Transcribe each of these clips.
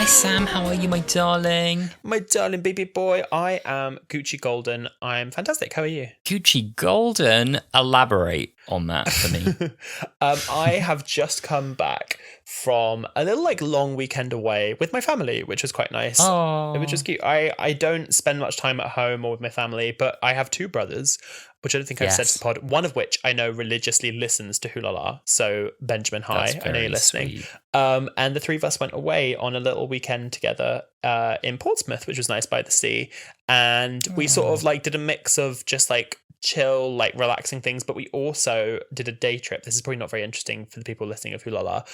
Sam, how are you, my darling? My darling baby boy, I am Gucci Golden. I'm fantastic. How are you? Gucci Golden? Elaborate on that for me. I have just come back from a little long weekend away with my family, which was quite nice. Oh, Which was cute. I don't spend much time at home or with my family, but I have two brothers, which I don't think I've said to the pod. One of which I know religiously listens to Wholala. So Benjamin, hi, I know you're listening. And the three of us went away on a little weekend together in Portsmouth, which was nice by the sea. And we sort of did a mix of just chill, relaxing things, but we also did a day trip. This is probably not very interesting for the people listening of Wholala,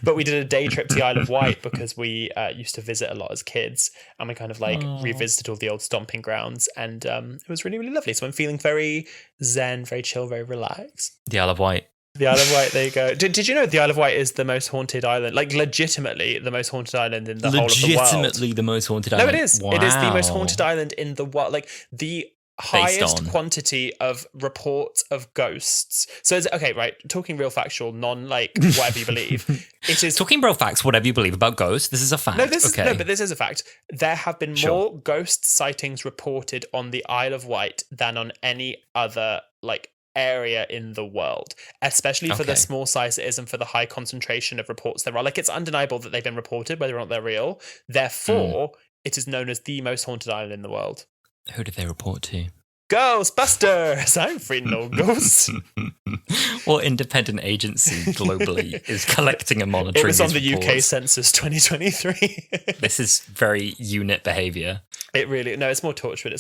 but we did a day trip to the Isle of Wight because we used to visit a lot as kids, and we kind of revisited all the old stomping grounds, and it was really, really lovely. So I'm feeling very zen, very chill, very relaxed. the Isle of Wight. The Isle of Wight, there you go. Did you know the Isle of Wight is the most haunted island? Legitimately the most haunted island in the whole of the world. Legitimately the most haunted island? No, it is. Wow. It is the most haunted island in the world. The highest quantity of reports of ghosts. So it's okay, right? Talking real factual, non whatever you believe. It is talking real facts. Whatever you believe about ghosts, this is a fact. No, but this is a fact. There have been more ghost sightings reported on the Isle of Wight than on any other area in the world, especially for the small size it is and for the high concentration of reports there are. It's undeniable that they've been reported, whether or not they're real. Therefore, it is known as the most haunted island in the world. Who did they report to? Ghostbusters! I'm free no ghosts. What independent agency globally is collecting and monitoring? It was on the reports? UK Census 2023. This is very unit behaviour. It's more Torchwood.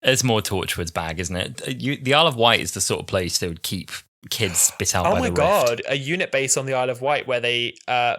It's more Torchwood's bag, isn't it? The Isle of Wight is the sort of place they would keep kids bit out by the rift. Oh my god, a unit base on the Isle of Wight where they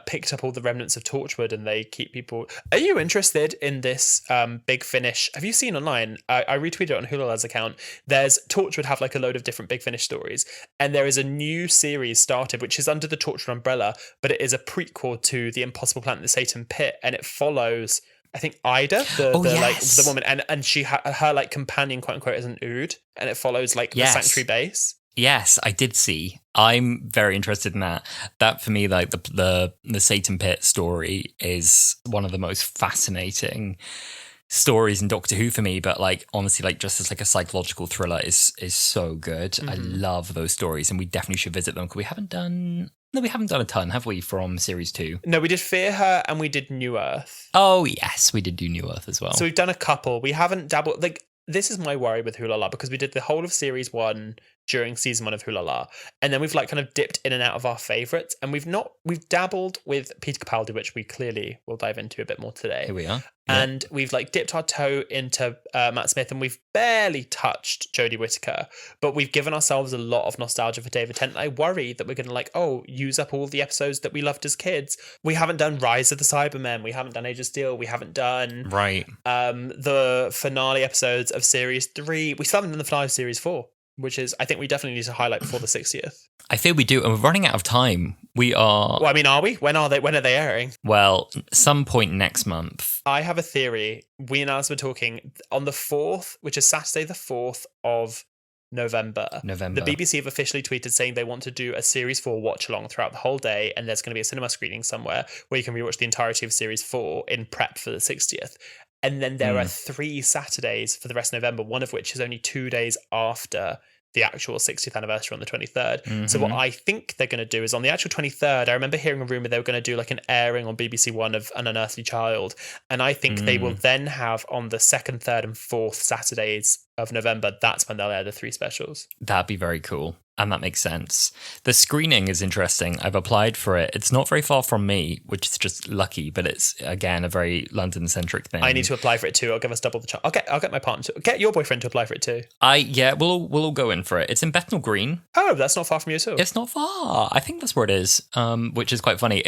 picked up all the remnants of Torchwood and they keep people. Are you interested in this Big Finish? Have you seen online? I retweeted it on Wholala's account. There's Torchwood have a load of different Big Finish stories, and there is a new series started which is under the Torchwood umbrella, but it is a prequel to The Impossible Planet, the Satan Pit, and it follows, I think, Ida, the woman, and she her companion, quote unquote, is an Ood, and it follows the sanctuary base. Yes, I did see. I'm very interested in that. That for me, the Satan Pit story is one of the most fascinating stories in Doctor Who for me. But honestly, just as a psychological thriller is so good. Mm-hmm. I love those stories, and we definitely should visit them because we haven't done a ton, have we, from series 2? No, we did Fear Her and we did New Earth. Oh yes, we did do New Earth as well. So we've done a couple. We haven't dabbled this is my worry with Wholala, because we did the whole of series 1 during season 1 of Wholala, and then we've kind of dipped in and out of our favourites, and we've dabbled with Peter Capaldi, which we clearly will dive into a bit more today. Here we are. And we've dipped our toe into Matt Smith, and we've barely touched Jodie Whittaker, but we've given ourselves a lot of nostalgia for David Tennant. I worry that we're going to use up all the episodes that we loved as kids. We haven't done Rise of the Cybermen, we haven't done Age of Steel, we haven't done the finale episodes of series 3. We still haven't done the finale of series 4, which is, I think we definitely need to highlight before the 60th. I feel we do, and we're running out of time. We are... Well, I mean, are we? When are they airing? Well, some point next month. I have a theory. We and Alice were talking on the 4th, which is Saturday the 4th of November. The BBC have officially tweeted saying they want to do a Series 4 watch-along throughout the whole day, and there's going to be a cinema screening somewhere where you can rewatch the entirety of Series 4 in prep for the 60th. And then there are 3 Saturdays for the rest of November, one of which is only 2 days after the actual 60th anniversary on the 23rd. Mm-hmm. So what I think they're going to do is on the actual 23rd, I remember hearing a rumour they were going to do an airing on BBC One of An Unearthly Child. And I think they will then have on the 2nd, 3rd and 4th Saturdays of November, that's when they'll air the 3 specials. That'd be very cool. And that makes sense. The screening is interesting. I've applied for it. It's not very far from me, which is just lucky, but it's, again, a very London-centric thing. I need to apply for it too. I'll give us double the chance. I'll get my partner to get your boyfriend to apply for it too. We'll all go in for it. It's in Bethnal Green. Oh, that's not far from you at all. It's not far. I think that's where it is, which is quite funny.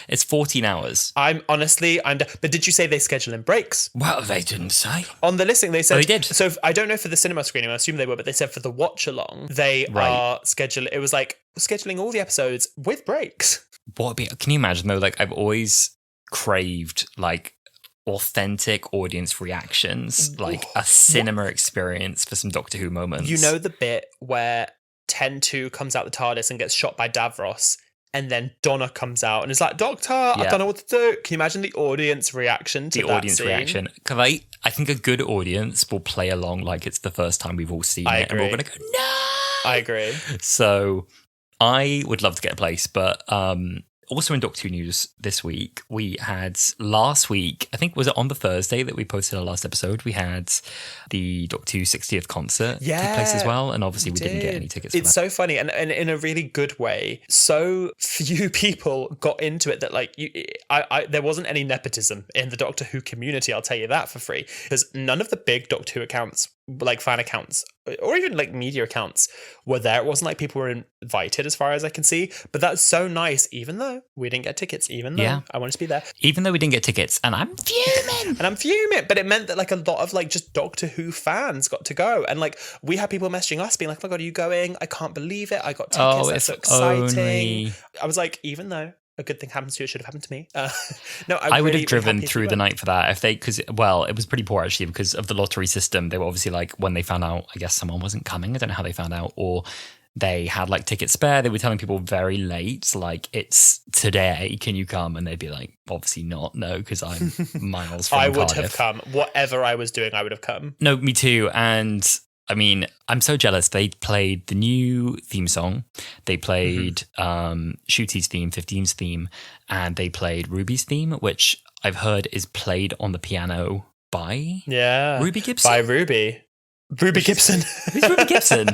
It's 14 hours. But did you say they schedule in breaks? Well, they didn't say. On the listing, they said... Oh, they did. So I don't know for the cinema screening, I assume they were, but they said for the watch-along, they are scheduling... It was scheduling all the episodes with breaks. Can you imagine, though? I've always craved, authentic audience reactions, a cinema experience for some Doctor Who moments. You know the bit where 10-2 comes out the TARDIS and gets shot by Davros, and then Donna comes out and is like, Doctor, I don't know what to do. Can you imagine the audience reaction to that scene? Reaction. Because I think a good audience will play along like it's the first time we've all seen it. Agree. And we're going to go, no! I agree. So I would love to get a place, but also in Doctor Who news this week, we had last week, I think was it on the Thursday that we posted our last episode, we had the Doctor Who 60th concert take place as well, and obviously we didn't get any tickets for It's so funny, and in a really good way, so few people got into it that like there wasn't any nepotism in the Doctor Who community, I'll tell you that for free, because none of the big Doctor Who accounts, like fan accounts or even like media accounts, were there. It wasn't like people were invited as far as I can see, but that's so nice, even though we didn't get tickets, even though I wanted to be there, even though we didn't get tickets, and I'm fuming. But it meant that like a lot of like just Doctor Who fans got to go, and like we had people messaging us being like, oh my god, are you going? I can't believe it, I got tickets, that's so exciting. I was like, even though a good thing happens to you, it should have happened to me. No, I would have driven through the night for that if they, because, well, it was pretty poor actually because of the lottery system. They were obviously like, when they found out, I guess someone wasn't coming. I don't know how they found out, or they had like tickets spare. They were telling people very late, like, it's today, can you come? And they'd be like, obviously not, no, because I'm miles from Cardiff. I would have come. Whatever I was doing, I would have come. No, me too. And I mean, I'm so jealous. They played the new theme song. They played Shooty's theme, 15's theme, and they played Ruby's theme, which I've heard is played on the piano by Ruby Gibson. By Ruby. Ruby Gibson. Who's Ruby Gibson?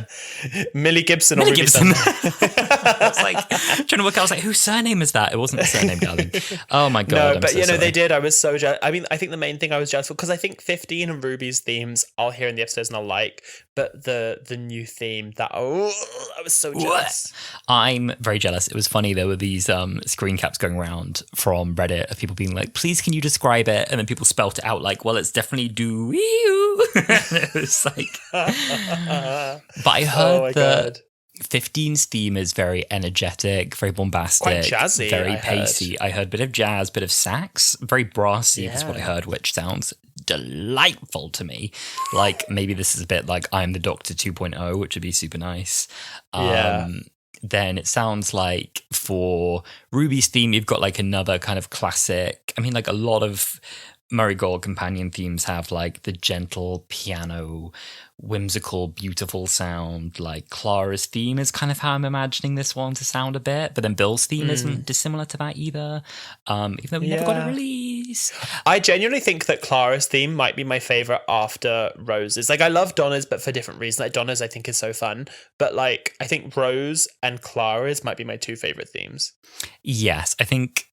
Millie Gibson. Millie Gibson. I was like, trying to work out, I was like, whose surname is that? It wasn't the surname, darling. Oh my God. No, but you know, they did. I was so jealous. I mean, I think the main thing I was jealous for, because I think 15 and Ruby's themes I'll hear in the episodes and I'll like, but the new theme, I was so jealous. I'm very jealous. It was funny. There were these screen caps going around from Reddit of people being like, please, can you describe it? And then people spelt it out like, well, it's definitely do-you. And it was like, but I heard that 15's theme is very energetic, very bombastic, quite jazzy, very pacey. I heard a bit of jazz, bit of sax, very brassy is what I heard, which sounds delightful to me. Like maybe this is a bit like I'm the Doctor 2.0, which would be super nice. Then it sounds like for Ruby's theme, you've got like another kind of classic. I mean, like a lot of Murray Gold companion themes have like the gentle piano, whimsical, beautiful sound. Like Clara's theme is kind of how I'm imagining this one to sound a bit, but then Bill's theme isn't dissimilar to that either, even though we never got a release. I genuinely think that Clara's theme might be my favourite after Rose's. Like I love Donna's, but for different reasons. Like Donna's I think is so fun, but like I think Rose and Clara's might be my two favourite themes. Yes, I think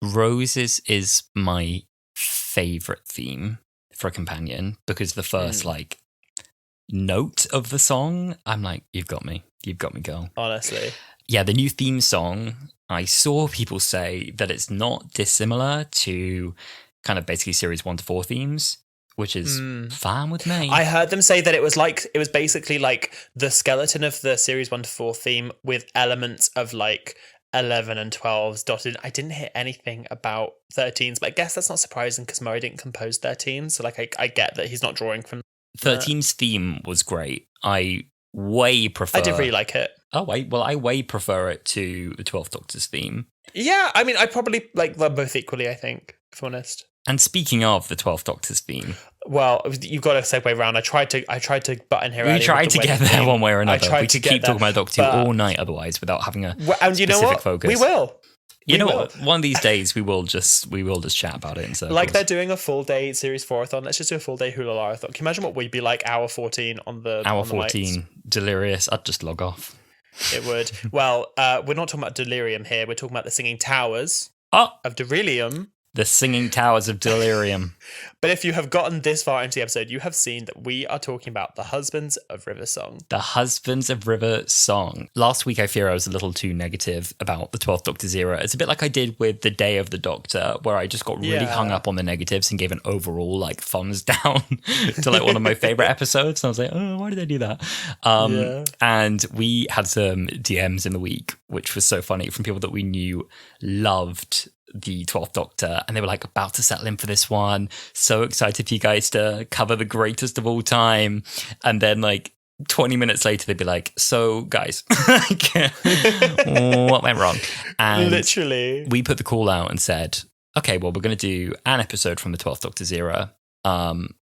Rose's is my favorite theme for a companion because the first like note of the song, I'm like, you've got me, girl. Honestly, yeah. The new theme song, I saw people say that it's not dissimilar to kind of basically series 1 to 4 themes, which is fine with me. I heard them say that it was basically like the skeleton of the series 1 to 4 theme with elements of like 11 and 12s dotted. I didn't hear anything about 13s, but I guess that's not surprising because Murray didn't compose 13s. So like I get that he's not drawing from 13's theme was great. I way prefer. I did really like it. Oh wait, well I way prefer it to the 12th Doctor's theme. Yeah, I mean I probably like them both equally, I think, if I'm honest. And speaking of the 12th Doctor's theme, well, you've got to segue around. I tried to butt in here. We tried to get there one way or another. We could keep talking about Doctor Who all night otherwise without having a specific focus. We will. You know what? One of these days we will just chat about it in circles. Like they're doing a full day series 4-a-thon. Let's just do a full day Wholala-a-thon. Can you imagine what we'd be like hour 14 on the hour 14 delirious? I'd just log off. It would. Well, we're not talking about delirium here. We're talking about the singing towers of Delirium. The Singing Towers of Delirium. But if you have gotten this far into the episode, you have seen that we are talking about the Husbands of River Song. The Husbands of River Song. Last week, I fear I was a little too negative about the 12th Doctor's era. It's a bit like I did with The Day of the Doctor, where I just got really hung up on the negatives and gave an overall like thumbs down to like one of my favorite episodes. And I was like, oh, why did I do that? And we had some DMs in the week, which was so funny, from people that we knew loved the 12th Doctor, and they were like about to settle in for this one, so excited for you guys to cover the greatest of all time, and then like 20 minutes later, they'd be like, so guys, what went wrong? And literally, we put the call out and said, okay, well, we're going to do an episode from the 12th Doctor's era.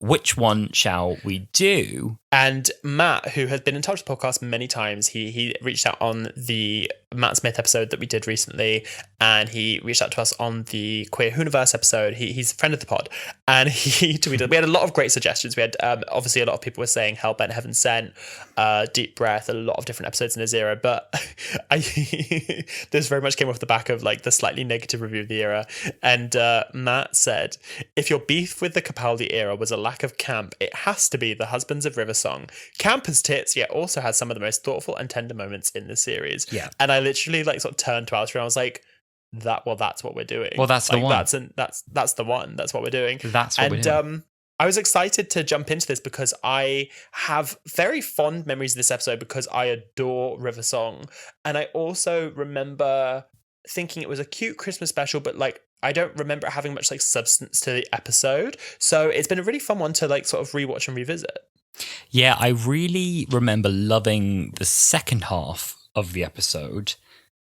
Which one shall we do? And Matt, who has been in touch with the podcast many times, he reached out on the Matt Smith episode that we did recently, and he reached out to us on the Queer Hooniverse episode. He's a friend of the pod, and he tweeted. We had a lot of great suggestions. We had obviously a lot of people were saying Hell Bent, Heaven Sent, Deep Breath, a lot of different episodes in his era, but this very much came off the back of like the slightly negative review of the era. And Matt said, if your beef with the Capaldi era was a lack of camp, it has to be the Husbands of River song. Camp as tits, yet also has some of the most thoughtful and tender moments in the series. Yeah. And I literally like sort of turned to Alistair and I was like, that's what we're doing. Well, that's like, the one. That's the one. That's what we're doing. That's what we're doing. I was excited to jump into this because I have very fond memories of this episode because I adore River Song. And I also remember thinking it was a cute Christmas special, but like I don't remember it having much like substance to the episode. So it's been a really fun one to like sort of rewatch and revisit. Yeah, I really remember loving the second half of the episode,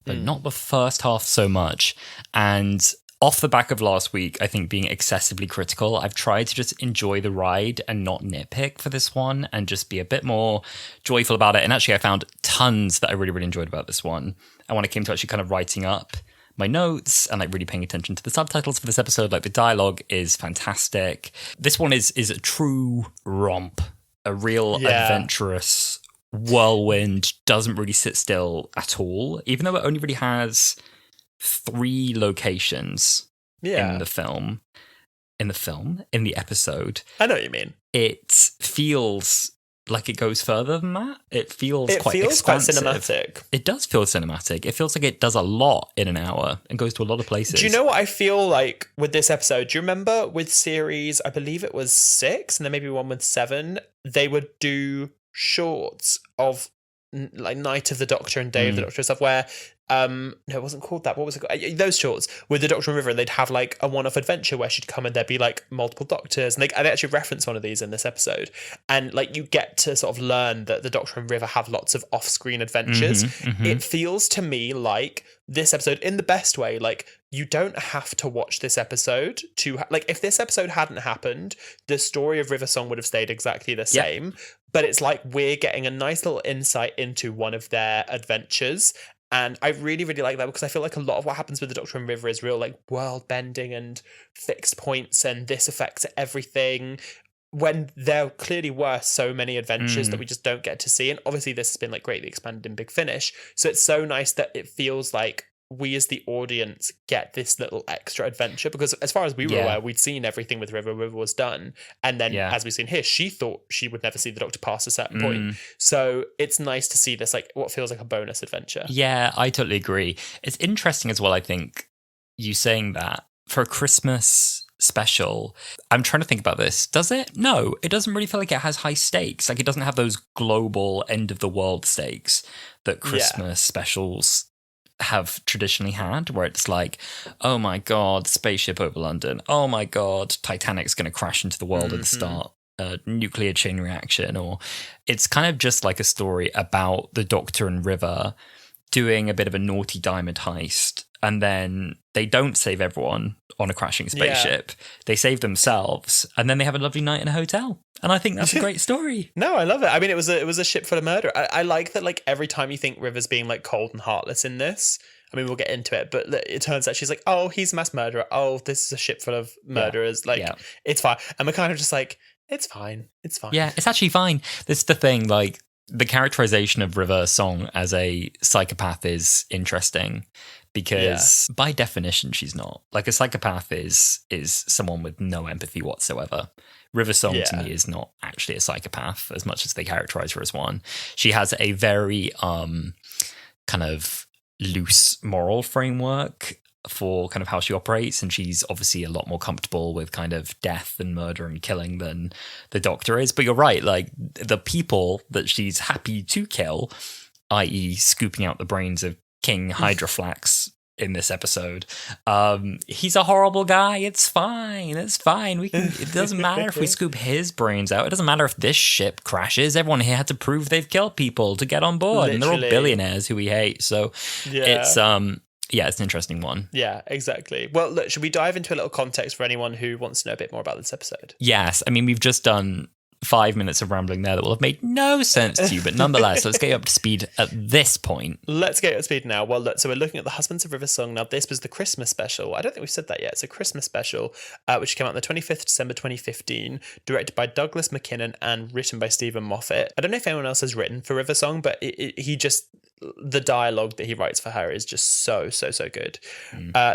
but not the first half so much. And off the back of last week, I think being excessively critical, I've tried to just enjoy the ride and not nitpick for this one and just be a bit more joyful about it. And actually, I found tons that I really, really enjoyed about this one. And when I came to actually kind of writing up my notes and like really paying attention to the subtitles for this episode, like the dialogue is fantastic. This one is a true romp, a real adventurous whirlwind, doesn't really sit still at all, even though it only really has 3 locations in the episode. I know what you mean. It feels like it goes further than that. It feels quite expansive. Quite cinematic. It does feel cinematic. It feels like it does a lot in an hour and goes to a lot of places. Do you know what I feel like with this episode? Do you remember with series, I believe it was 6 and then maybe one with 7, they would do shorts of like Night of the Doctor and Day of the Doctor and stuff where no, it wasn't called that. What was it called? Those shorts with the Doctor and River, and they'd have like a one-off adventure where she'd come and there'd be like multiple Doctors, and they actually reference one of these in this episode. And like you get to sort of learn that the Doctor and River have lots of off-screen adventures. It feels to me like this episode, in the best way, like you don't have to watch this episode to like if this episode hadn't happened, the story of River Song would have stayed exactly the same. But it's like we're getting a nice little insight into one of their adventures. And I really, really like that because I feel like a lot of what happens with the Doctor and River is real like world bending and fixed points and this affects everything, when there clearly were so many adventures that we just don't get to see. And obviously this has been like greatly expanded in Big Finish. So it's so nice that it feels like we as the audience get this little extra adventure, because as far as we were aware, we'd seen everything with River was done, and then as we've seen here, she thought she would never see the Doctor past a certain point. So it's nice to see this like what feels like a bonus adventure. Yeah, I totally agree. It's interesting as well, I think, you saying that for a Christmas special. I'm trying to think about this. Does it? No, it doesn't really feel like it has high stakes. Like it doesn't have those global end of the world stakes that Christmas specials have traditionally had, where it's like, oh my god, spaceship over London, oh my god, Titanic's going to crash into the world at the start, nuclear chain reaction. Or it's kind of just like a story about the Doctor and River doing a bit of a naughty diamond heist, and then they don't save everyone on a crashing spaceship. They save themselves, and then they have a lovely night in a hotel. And I think that's a great story. No, I love it. I mean, it was a ship full of murder. I like that, like, every time you think River's being, like, cold and heartless in this, I mean, we'll get into it, but it turns out she's like, oh, he's a mass murderer. Oh, this is a ship full of murderers. It's fine. And we're kind of just like, it's fine. It's fine. Yeah, it's actually fine. This is the thing, like, the characterization of River Song as a psychopath is interesting, because by definition, she's not. Like, a psychopath is someone with no empathy whatsoever. River Song to me is not actually a psychopath as much as they characterize her as one. She has a very kind of loose moral framework for kind of how she operates, and she's obviously a lot more comfortable with kind of death and murder and killing than the Doctor is. But you're right, like the people that she's happy to kill, i.e. scooping out the brains of King Hydroflax in this episode. He's a horrible guy. It's fine. It doesn't matter if we scoop his brains out. It doesn't matter if this ship crashes. Everyone here had to prove they've killed people to get on board. Literally. And they're all billionaires who we hate. So it's an interesting one. Yeah, exactly. Well, look, should we dive into a little context for anyone who wants to know a bit more about this episode? Yes. I mean, we've just done 5 minutes of rambling there that will have made no sense to you, but nonetheless, let's get you up to speed at this point. Let's get you up to speed now. Well, look, so we're looking at The Husbands of River Song. Now, this was the Christmas special. I don't think we've said that yet. It's a Christmas special, which came out on the 25th December 2015, directed by Douglas McKinnon and written by Stephen Moffat. I don't know if anyone else has written for River Song, but the dialogue that he writes for her is just so good.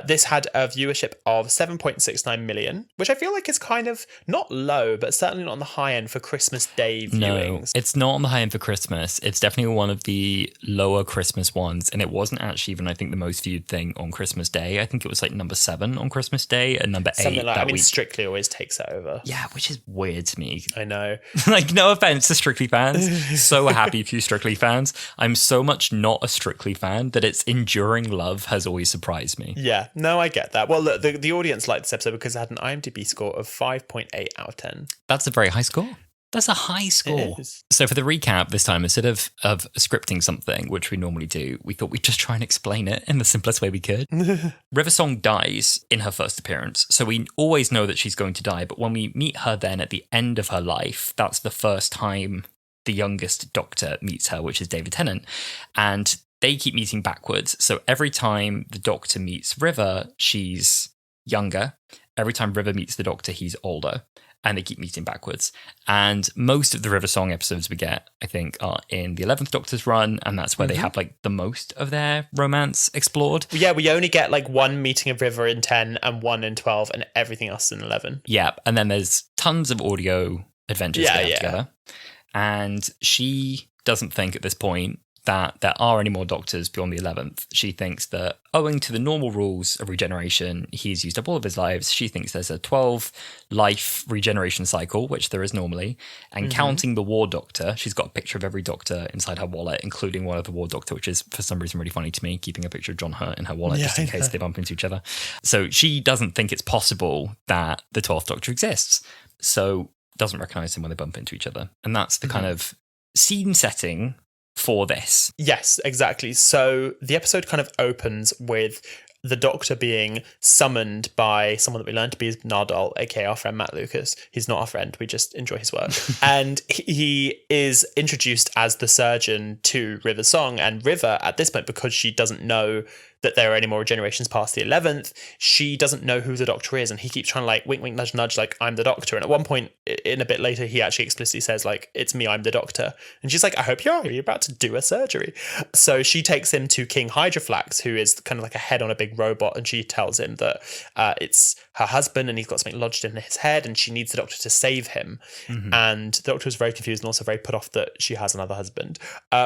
This had a viewership of 7.69 million, which I feel like is kind of not low, but certainly not on the high end for Christmas Day viewings. No, it's not on the high end for Christmas. It's definitely one of the lower Christmas ones, and it wasn't actually even, I think, the most viewed thing on Christmas Day. I think it was like number 7 on Christmas Day and number 8 something like that week. Strictly always takes it over. Yeah, which is weird to me. I know. Like, no offense to Strictly fans. So happy for you Strictly fans. I'm so much not a Strictly fan that its enduring love has always surprised me. Yeah, no, I get that. Well, look, the audience liked this episode because it had an IMDb score of 5.8 out of 10. That's a very high score. That's a high score. So for the recap this time, instead of scripting something, which we normally do, we thought we'd just try and explain it in the simplest way we could. River Song dies in her first appearance. So we always know that she's going to die. But when we meet her then at the end of her life, that's the first time the youngest Doctor meets her, which is David Tennant. And they keep meeting backwards. So every time the Doctor meets River, she's younger. Every time River meets the Doctor, he's older. And they keep meeting backwards. And most of the River Song episodes we get, I think, are in the 11th Doctor's run. And that's where they have like the most of their romance explored. Yeah, we only get like one meeting of River in 10 and one in 12 and everything else in 11. Yeah. And then there's tons of audio adventures they have together. And she doesn't think at this point that there are any more Doctors beyond the 11th. She thinks that owing to the normal rules of regeneration, he's used up all of his lives. She thinks there's a 12-life regeneration cycle, which there is normally. And counting the War Doctor, she's got a picture of every Doctor inside her wallet, including one of the War Doctor, which is for some reason really funny to me, keeping a picture of John Hurt in her wallet just in case they bump into each other. So she doesn't think it's possible that the 12th Doctor exists. So doesn't recognise him when they bump into each other. And that's the kind of scene setting for this. Yes, exactly. So the episode kind of opens with the Doctor being summoned by someone that we learned to be Nardole, aka our friend Matt Lucas. He's not our friend, we just enjoy his work. And he is introduced as the surgeon to River Song, and River at this point, because she doesn't know that there are any more generations past the 11th, she doesn't know who the Doctor is, and he keeps trying to like wink, wink, nudge, nudge, like, I'm the Doctor. And at one point, in a bit later, he actually explicitly says, like, it's me, I'm the Doctor. And she's like, I hope you are. You're about to do a surgery. So she takes him to King Hydroflax, who is kind of like a head on a big robot, and she tells him that it's her husband and he's got something lodged in his head and she needs the Doctor to save him. And the Doctor is very confused and also very put off that she has another husband.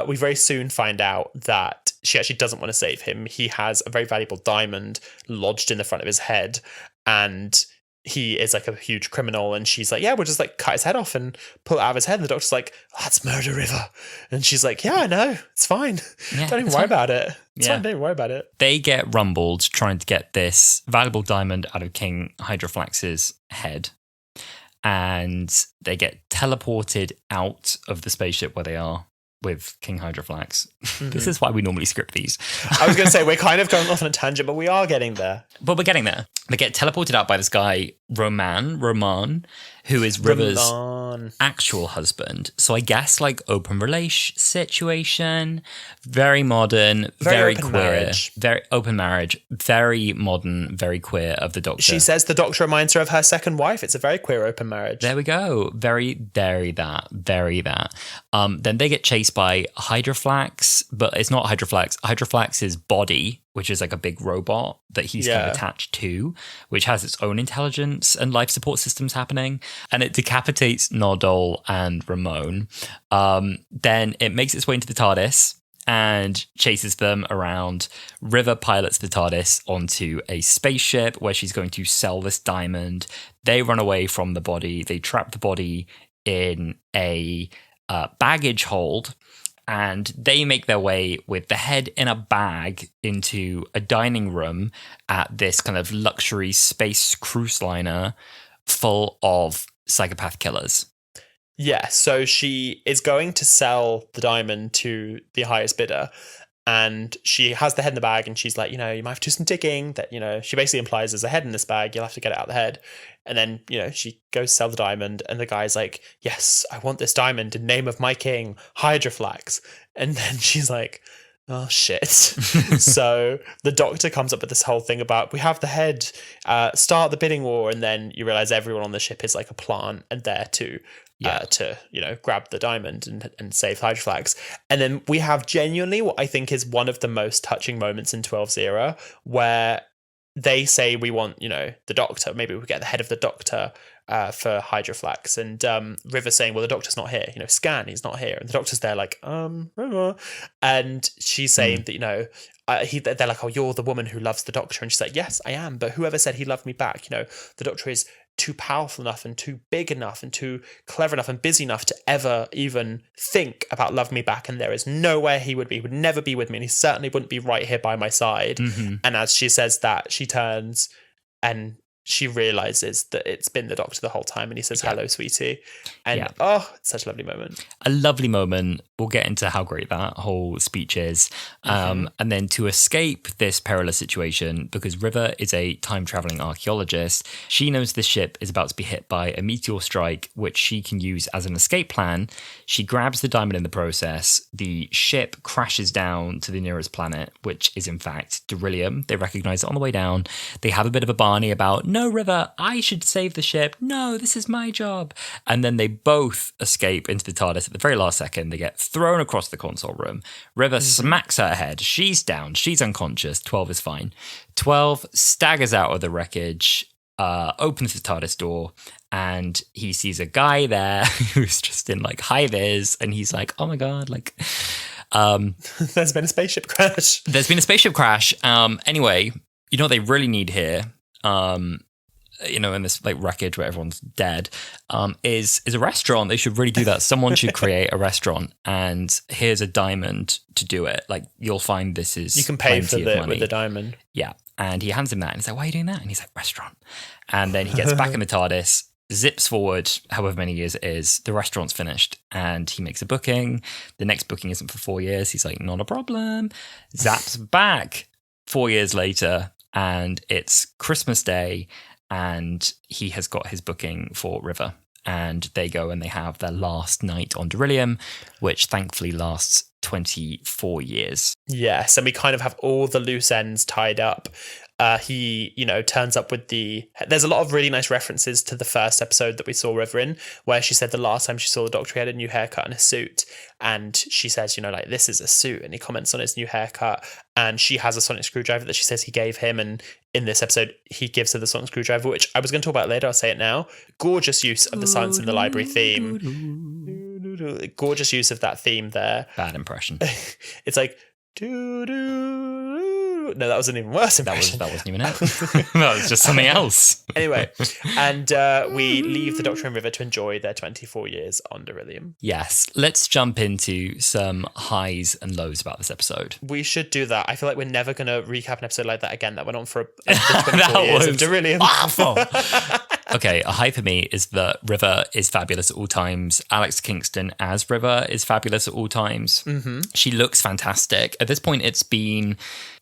We very soon find out that she actually doesn't want to save him. He has a very valuable diamond lodged in the front of his head, and he is like a huge criminal. And she's like, yeah, we'll just like cut his head off and pull it out of his head. And the Doctor's like, that's murder, River. And she's like, yeah, I know, it's fine. Don't even worry about it. It's fine, don't even worry about it. They get rumbled trying to get this valuable diamond out of King Hydroflax's head. And they get teleported out of the spaceship where they are with King Hydroflax. This is why we normally script these. I was going to say, we're kind of going off on a tangent, but we are getting there. But we're getting there. They get teleported out by this guy, Roman, who is River's actual husband. So I guess like open relation situation, very modern, very queer. Marriage. Very open marriage, very modern, very queer of the Doctor. She says the Doctor reminds her of her second wife. It's a very queer open marriage. There we go. Very that. Then they get chased by Hydroflax, but it's not Hydroflax. Hydroflax's body, which is like a big robot that he's kind of attached to, which has its own intelligence and life support systems happening. And it decapitates Nardole and Ramon. Then it makes its way into the TARDIS and chases them around. River pilots the TARDIS onto a spaceship where she's going to sell this diamond. They run away from the body. They trap the body in a baggage hold. And they make their way with the head in a bag into a dining room at this kind of luxury space cruise liner full of psychopath killers. Yeah, so she is going to sell the diamond to the highest bidder. And she has the head in the bag, and she's like, you might have to do some digging. That, she basically implies there's a head in this bag. You'll have to get it out of the head. And then, she goes to sell the diamond, and the guy's like, yes, I want this diamond in name of my king, Hydroflax. And then she's like, oh, shit. So the doctor comes up with this whole thing about, we have the head, start the bidding war. And then you realize everyone on the ship is like a plant and there to grab the diamond and save Hydroflax. And then we have genuinely what I think is one of the most touching moments in 12's era, where they say, we want, the doctor, maybe we get the head of the doctor for Hydroflax. And River saying, well, the doctor's not here, scan, he's not here. And the doctor's there like, River. And she's saying that, they're like, oh, you're the woman who loves the doctor. And she's like, yes, I am. But whoever said he loved me back, the doctor is too powerful enough and too big enough and too clever enough and busy enough to ever even think about love me back. And there is nowhere he would never be with me. And he certainly wouldn't be right here by my side. Mm-hmm. And as she says that, she turns and she realizes that it's been the doctor the whole time. And he says, hello, sweetie. And it's such a lovely moment. A lovely moment. We'll get into how great that whole speech is. And then to escape this perilous situation, because River is a time-traveling archaeologist, she knows this ship is about to be hit by a meteor strike, which she can use as an escape plan. She grabs the diamond in the process. The ship crashes down to the nearest planet, which is in fact Beryllium. They recognize it on the way down. They have a bit of a Barney about, no, River, I should save the ship. No, this is my job. And then they both escape into the TARDIS at the very last second. They get thrown across the console room. River smacks her head. She's down. She's unconscious. 12 is fine. 12 staggers out of the wreckage, opens the TARDIS door, and he sees a guy there who's just in like high vis, and he's like, oh my God, like... There's been a spaceship crash. Anyway, you know what they really need here? In this like wreckage where everyone's dead, is a restaurant. They should really do that. Someone should create a restaurant, and here's a diamond to do it. Like, you'll find this is, you can pay for it with the diamond. Yeah. And he hands him that, and he's like, why are you doing that? And he's like, restaurant. And then he gets back in the TARDIS, zips forward however many years it is, the restaurant's finished, and he makes a booking. The next booking isn't for 4 years. He's like, not a problem. Zaps back 4 years later, and it's Christmas Day, and he has got his booking for River. And they go and they have their last night on Beryllium, which thankfully lasts 24 years. Yes, and we kind of have all the loose ends tied up. He, turns up with there's a lot of really nice references to the first episode that we saw River in, where she said the last time she saw the doctor, he had a new haircut and a suit. And she says, this is a suit. And he comments on his new haircut. And she has a sonic screwdriver that she says he gave him. And in this episode, he gives her the sonic screwdriver, which I was going to talk about later. I'll say it now. Gorgeous use of the Silence in the Library theme. Gorgeous use of that theme there. Bad impression. It's like, doo-doo. No, that was an even worse impression. That wasn't even it. That was just something else. Anyway, and we leave the Doctor and River to enjoy their 24 years on Beryllium. Yes, let's jump into some highs and lows about this episode. We should do that. I feel like we're never going to recap an episode like that again that went on for 24 years of Beryllium. Awful. Okay, a high for me is that River is fabulous at all times. Alex Kingston as River is fabulous at all times. Mm-hmm. She looks fantastic. At this point, it's been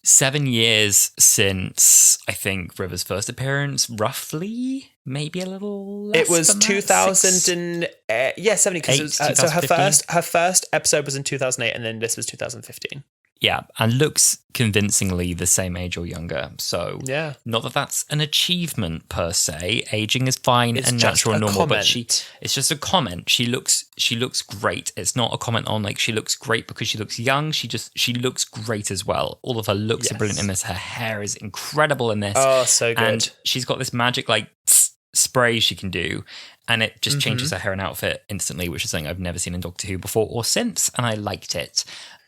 7 years since, I think, River's first appearance, roughly, maybe a little less. It was 2000 and 70. Because so her first episode was in 2008, and then this was 2015. Yeah, and looks convincingly the same age or younger. So, yeah, not that that's an achievement per se. Aging is fine and natural and normal, but it's just a comment. She looks great. It's not a comment on like she looks great because she looks young. She looks great as well. All of her looks are brilliant in this. Her hair is incredible in this. Oh, so good. And she's got this magic like spray she can do, and it just changes her hair and outfit instantly, which is something I've never seen in Doctor Who before or since, and I liked it.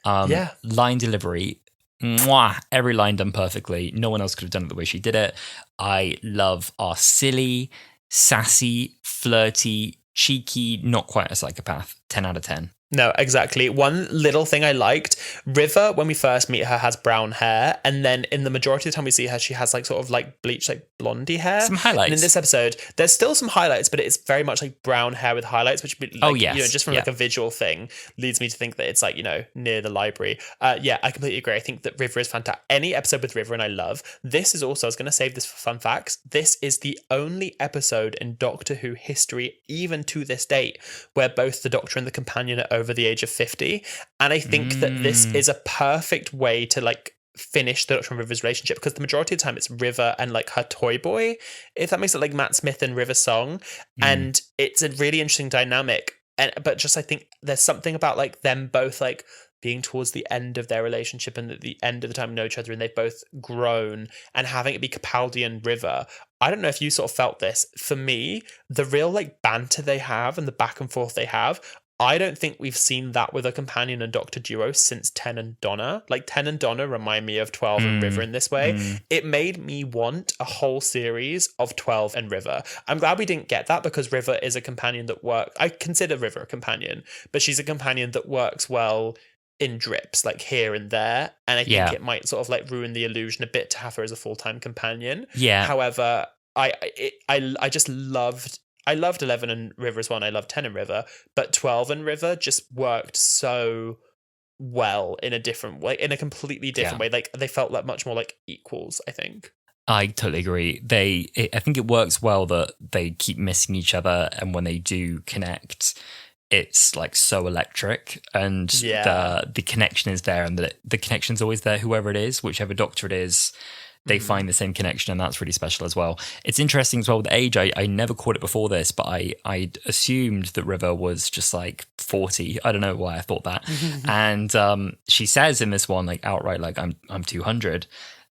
Line delivery, mwah, every line done perfectly. No one else could have done it the way she did it. I love our silly, sassy, flirty, cheeky, not quite a psychopath. 10 out of 10. No, exactly. One little thing I liked, River, when we first meet her, has brown hair, and then in the majority of the time we see her, she has like sort of like bleached, like blondie hair. Some highlights. And in this episode, there's still some highlights, but it's very much like brown hair with highlights, which like, just from like a visual thing leads me to think that it's like, near the library. Yeah, I completely agree. I think that River is fantastic. Any episode with River and I love. This is also, I was going to save this for fun facts. This is the only episode in Doctor Who history, even to this date, where both the Doctor and the companion are over the age of 50, and I think that this is a perfect way to like finish the Doctor and River's relationship, because the majority of the time it's River and like her toy boy, if that makes it, like Matt Smith and River Song, and it's a really interesting dynamic. But just I think there's something about like them both like being towards the end of their relationship and at the end of the time we know each other, and they've both grown, and having it be Capaldi and River. I don't know if you sort of felt this. For me, the real like banter they have and the back and forth they have, I don't think we've seen that with a companion and Doctor duo since Ten and Donna. Like, Ten and Donna remind me of 12 and River in this way. It made me want a whole series of 12 and River. I'm glad we didn't get that, because River is a companion that works. I consider River a companion, but she's a companion that works well in drips, like here and there. And I think it might sort of like ruin the illusion a bit to have her as a full-time companion. Yeah. However, I just loved 11 and River as well, and I loved 10 and River, but 12 and River just worked so well in a different way, in a completely different way. Like, they felt like much more like equals, I think. I totally agree. I think it works well that they keep missing each other, and when they do connect, it's like so electric, and the connection is there, and the connection's always there, whoever it is, whichever Doctor it is. They find the same connection, and that's really special as well. It's interesting as well with age. I never caught it before this, but I assumed that River was just like 40. I don't know why I thought that. And she says in this one, like outright, like I'm 200,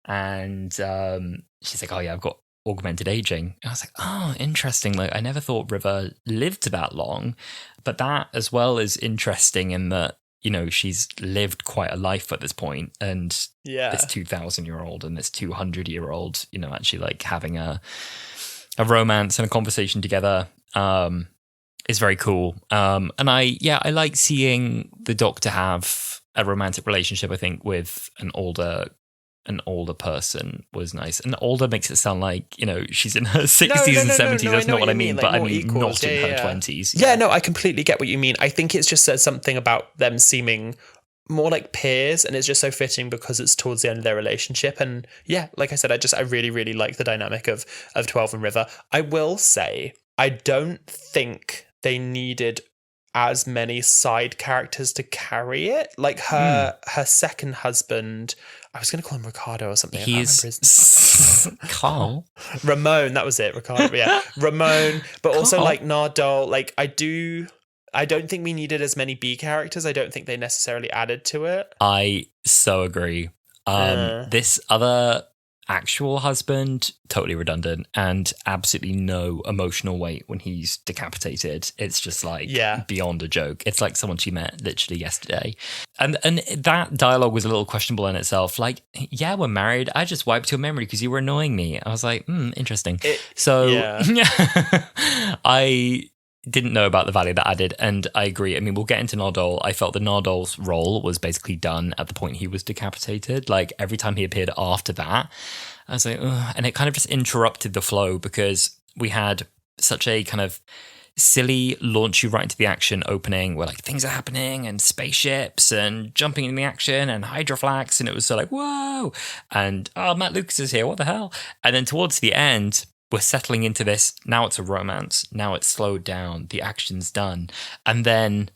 and she's like, oh yeah, I've got augmented aging. And I was like, oh, interesting. Like, I never thought River lived that long, but that as well is interesting in that, she's lived quite a life at this point, and this 2,000-year-old and this 200-year-old, actually like having a romance and a conversation together is very cool. And I like seeing the Doctor have a romantic relationship, I think, with an older person was nice. And older makes it sound like, she's in her 60s and 70s. That's not what I mean. Like, but I mean, equals. Not in her 20s. Yeah, no, I completely get what you mean. I think it just says something about them seeming more like peers, and it's just so fitting because it's towards the end of their relationship. And yeah, like I said, I really, really like the dynamic of 12 and River. I will say, I don't think they needed as many side characters to carry it. Like her second husband, I was going to call him Ricardo or something. He's Carl. Ramon, that was it. Ricardo, yeah. Ramon, but also Carl. like Nardole. Like, I don't think we needed as many B characters. I don't think they necessarily added to it. I so agree. This other actual husband, totally redundant, and absolutely no emotional weight when he's decapitated. It's just like beyond a joke. It's like someone she met literally yesterday. And that dialogue was a little questionable in itself. Like, yeah, we're married. I just wiped your memory because you were annoying me. I was like, interesting. I didn't know about the value that added, and I agree. I mean, we'll get into Nardole. I felt that Nardole's role was basically done at the point he was decapitated. Like, every time he appeared after that, I was like, ugh. And it kind of just interrupted the flow, because we had such a kind of silly launch you right into the action opening where like things are happening and spaceships and jumping in the action and hydroflax, and it was so like, whoa, and Matt Lucas is here, what the hell? And then towards the end, we're settling into this. Now it's a romance. Now it's slowed down. The action's done. And then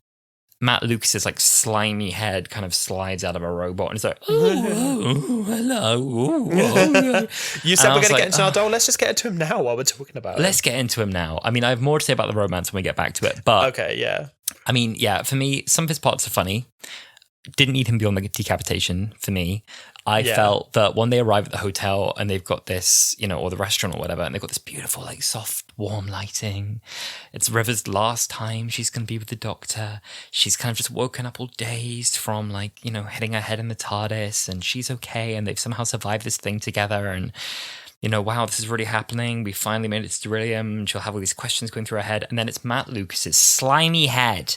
Matt Lucas's like slimy head kind of slides out of a robot, and it's like, oh, hello. You said we're going to get into Nardole. Let's just get into him now while we're talking about it. Let's get into him now. I mean, I have more to say about the romance when we get back to it. But okay, yeah. I mean, yeah, for me, some of his parts are funny. Didn't need him beyond the decapitation for me. I felt that when they arrive at the hotel and they've got this, or the restaurant or whatever, and they've got this beautiful, like, soft, warm lighting. It's River's last time she's going to be with the Doctor. She's kind of just woken up all dazed from, like, hitting her head in the TARDIS, and she's okay, and they've somehow survived this thing together, and wow, this is really happening. We finally made it to Beryllium. She'll have all these questions going through her head. And then it's Matt Lucas's slimy head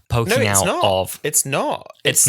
poking out of... It's not. It's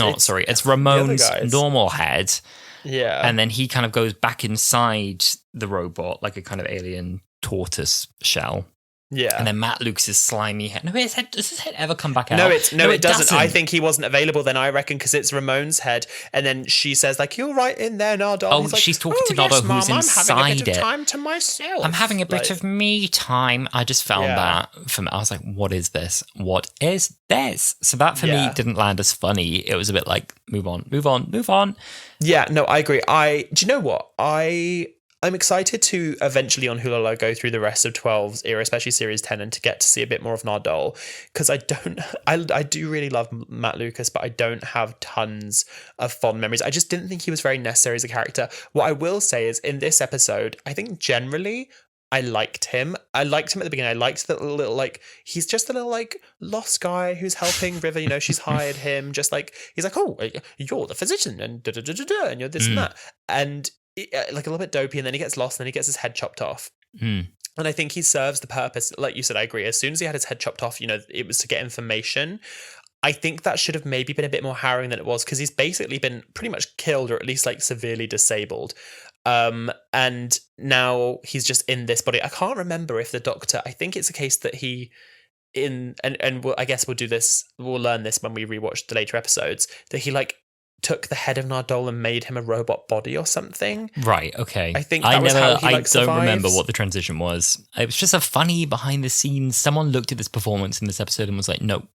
Ramon's normal head. Yeah. And then he kind of goes back inside the robot like a kind of alien tortoise shell. Yeah. And then Matt Lucas's slimy head. No, does his head ever come back out? No, it doesn't. I think he wasn't available then, I reckon, because it's Ramon's head. And then she says, like, you're right in there, Nardole. Oh, she's talking to Nardole, who's inside I'm having a bit of time to myself. I'm having a bit of me time. I just found that from... I was like, what is this? What is this? So that, for me, didn't land as funny. It was a bit like, move on, move on, move on. Yeah, no, I agree. Do you know what? I'm excited to eventually on Wholala go through the rest of 12's era, especially series 10, and to get to see a bit more of Nardole, because I do really love Matt Lucas, but I don't have tons of fond memories. I just didn't think he was very necessary as a character. What I will say is in this episode, I think generally I liked him. I liked him at the beginning. I liked that little, like, he's just a little, like, lost guy who's helping River. She's hired him. Just like, he's like, oh, you're the physician, and da-da-da-da-da, and you're this and that. And like a little bit dopey, and then he gets lost, and then he gets his head chopped off. And I think he serves the purpose. Like you said, I agree. As soon as he had his head chopped off, it was to get information. I think that should have maybe been a bit more harrowing than it was, because he's basically been pretty much killed, or at least like severely disabled. And now he's just in this body. I can't remember if the doctor, I think it's a case that I guess we'll learn this when we rewatch the later episodes, that he like took the head of Nardole and made him a robot body or something. Right, okay. I think that was how he I don't remember what the transition was. It was just a funny behind the scenes. Someone looked at this performance in this episode and was like, no,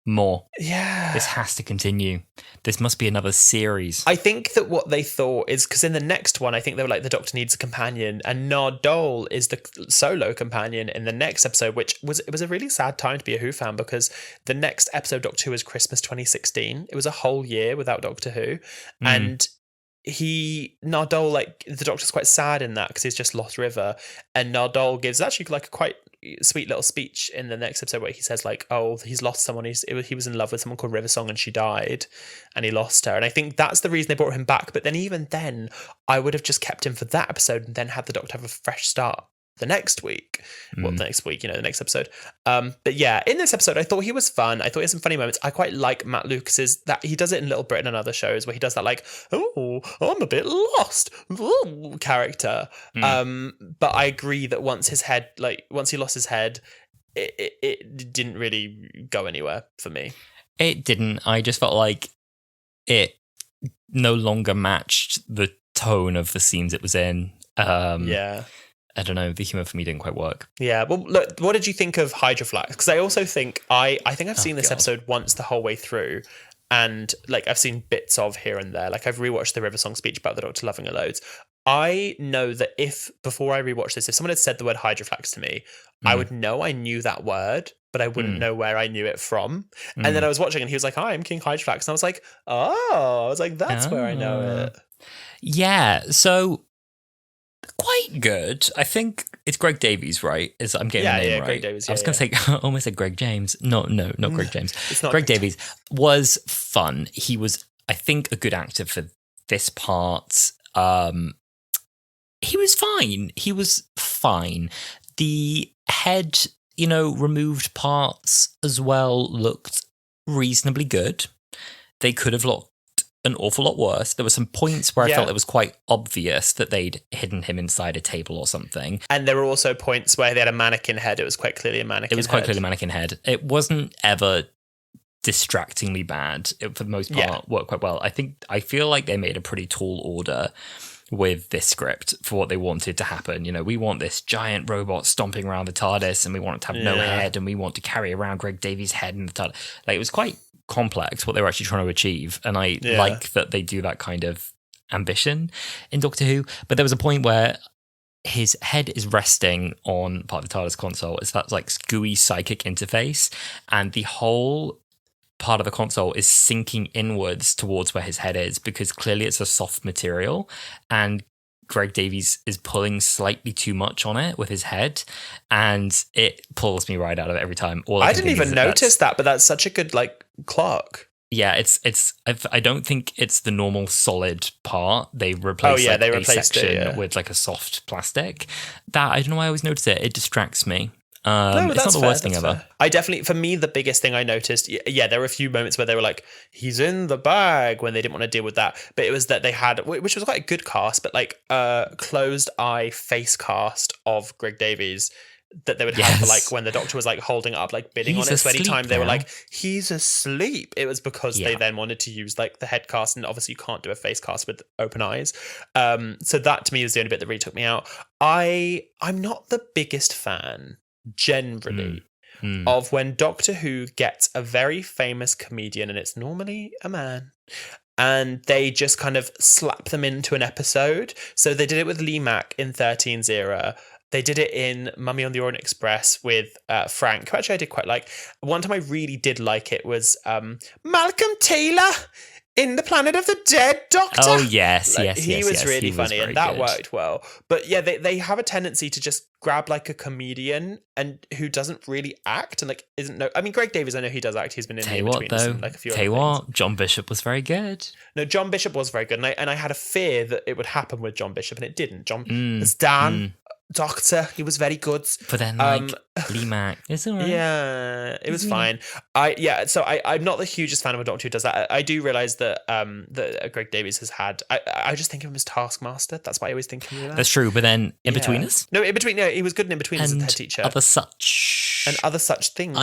more. Yeah. This has to continue. This must be another series. I think that what they thought is, because in the next one, I think they were like, the Doctor needs a companion, and Nardole is the solo companion in the next episode, it was a really sad time to be a Who fan, because the next episode, Doctor Who, is Christmas 2016. It was a whole year without Doctor Who. And Nardole, like, the Doctor's quite sad in that because he's just lost River, and Nardole gives actually like a quite sweet little speech in the next episode where he says like, oh, he's lost someone, he was in love with someone called River Song and she died and he lost her. And I think that's the reason they brought him back. But then even then, I would have just kept him for that episode and then had the Doctor have a fresh start the next week. Well, the next week, the next episode. But yeah, in this episode, I thought he was fun. I thought he had some funny moments. I quite like Matt Lucas's, that he does it in Little Britain and other shows where he does that like, oh, I'm a bit lost character. But I agree that once he lost his head, it didn't really go anywhere for me. It didn't. I just felt like it no longer matched the tone of the scenes it was in. Yeah. I don't know, the humour for me didn't quite work. Yeah, well, look, what did you think of Hydroflax? Because I also think, I think I've seen this episode once the whole way through, and like I've seen bits of here and there. Like I've rewatched the River Song speech about the Doctor loving her loads. I know that before I rewatched this, if someone had said the word Hydroflax to me, I would know I knew that word, but I wouldn't know where I knew it from. And then I was watching and he was like, hi, I'm King Hydroflax. And I was like, that's where I know it. Yeah, so... quite good. I think it's Greg Davies, right? I'm getting the name right. Greg Davies. I was going to say, I almost said Greg James. No, not Greg James. It's not Greg Davies was fun. He was, I think, a good actor for this part. He was fine. The head, removed parts as well looked reasonably good. They could have looked an awful lot worse. There were some points where I felt it was quite obvious that they'd hidden him inside a table or something. And there were also points where they had a mannequin head. It was quite clearly a mannequin head. Quite clearly a mannequin head. It wasn't ever distractingly bad. It, for the most part, worked quite well. I feel like they made a pretty tall order with this script for what they wanted to happen. We want this giant robot stomping around the TARDIS, and we want it to have no head, and we want to carry around Greg Davies' head in the TARDIS. Like, it was quite complex what they were actually trying to achieve, and I like that they do that kind of ambition in Doctor Who. But there was a point where his head is resting on part of the TARDIS console. It's that like gooey psychic interface, and the whole part of the console is sinking inwards towards where his head is, because clearly it's a soft material and Greg Davies is pulling slightly too much on it with his head, and it pulls me right out of it every time. I didn't even notice that, but that's such a good clock. Yeah, I don't think it's the normal solid part. They replaced they replaced a section it, with like a soft plastic. That, I don't know why I always notice it. It distracts me. No, it's not the worst thing ever. Fair. I definitely, for me, the biggest thing I noticed, there were a few moments where they were like, he's in the bag, when they didn't want to deal with that. But it was that they had, which was quite a good cast, but like a closed eye face cast of Greg Davies that they would have for like when the Doctor was like holding up, like bidding on it. So anytime they were like, he's asleep, it was because they then wanted to use like the head cast, and obviously you can't do a face cast with open eyes. So that to me was the only bit that really took me out. I'm not the biggest fan generally of when Doctor Who gets a very famous comedian, and it's normally a man, and they just kind of slap them into an episode. So they did it with Lee Mack in 13's era. They did it in Mummy on the Orient Express with Frank, who actually I did quite like. One time I really did like it was Malcolm Taylor in The Planet of the Dead, Doctor. Oh, yes, He was really funny, and that good. worked well. But yeah, they have a tendency to just grab like a comedian and who doesn't really act and like I mean, Greg Davies, I know he does act. He's been in the In-Betweeners and like a few other things. John Bishop was very good. No, John Bishop was very good, and I had a fear that it would happen with John Bishop, and it didn't. It's Dan. Doctor, he was very good. But then, like, Lee Mack, it's all right. Yeah, it was fine. So I'm not the hugest fan of a Doctor who does that. I do realise that that Greg Davies has had. I just think of him as Taskmaster. That's why I always think of him. That's true. But then In-Betweeners? No, he was good in In-Betweeners as the head teacher. Other such things.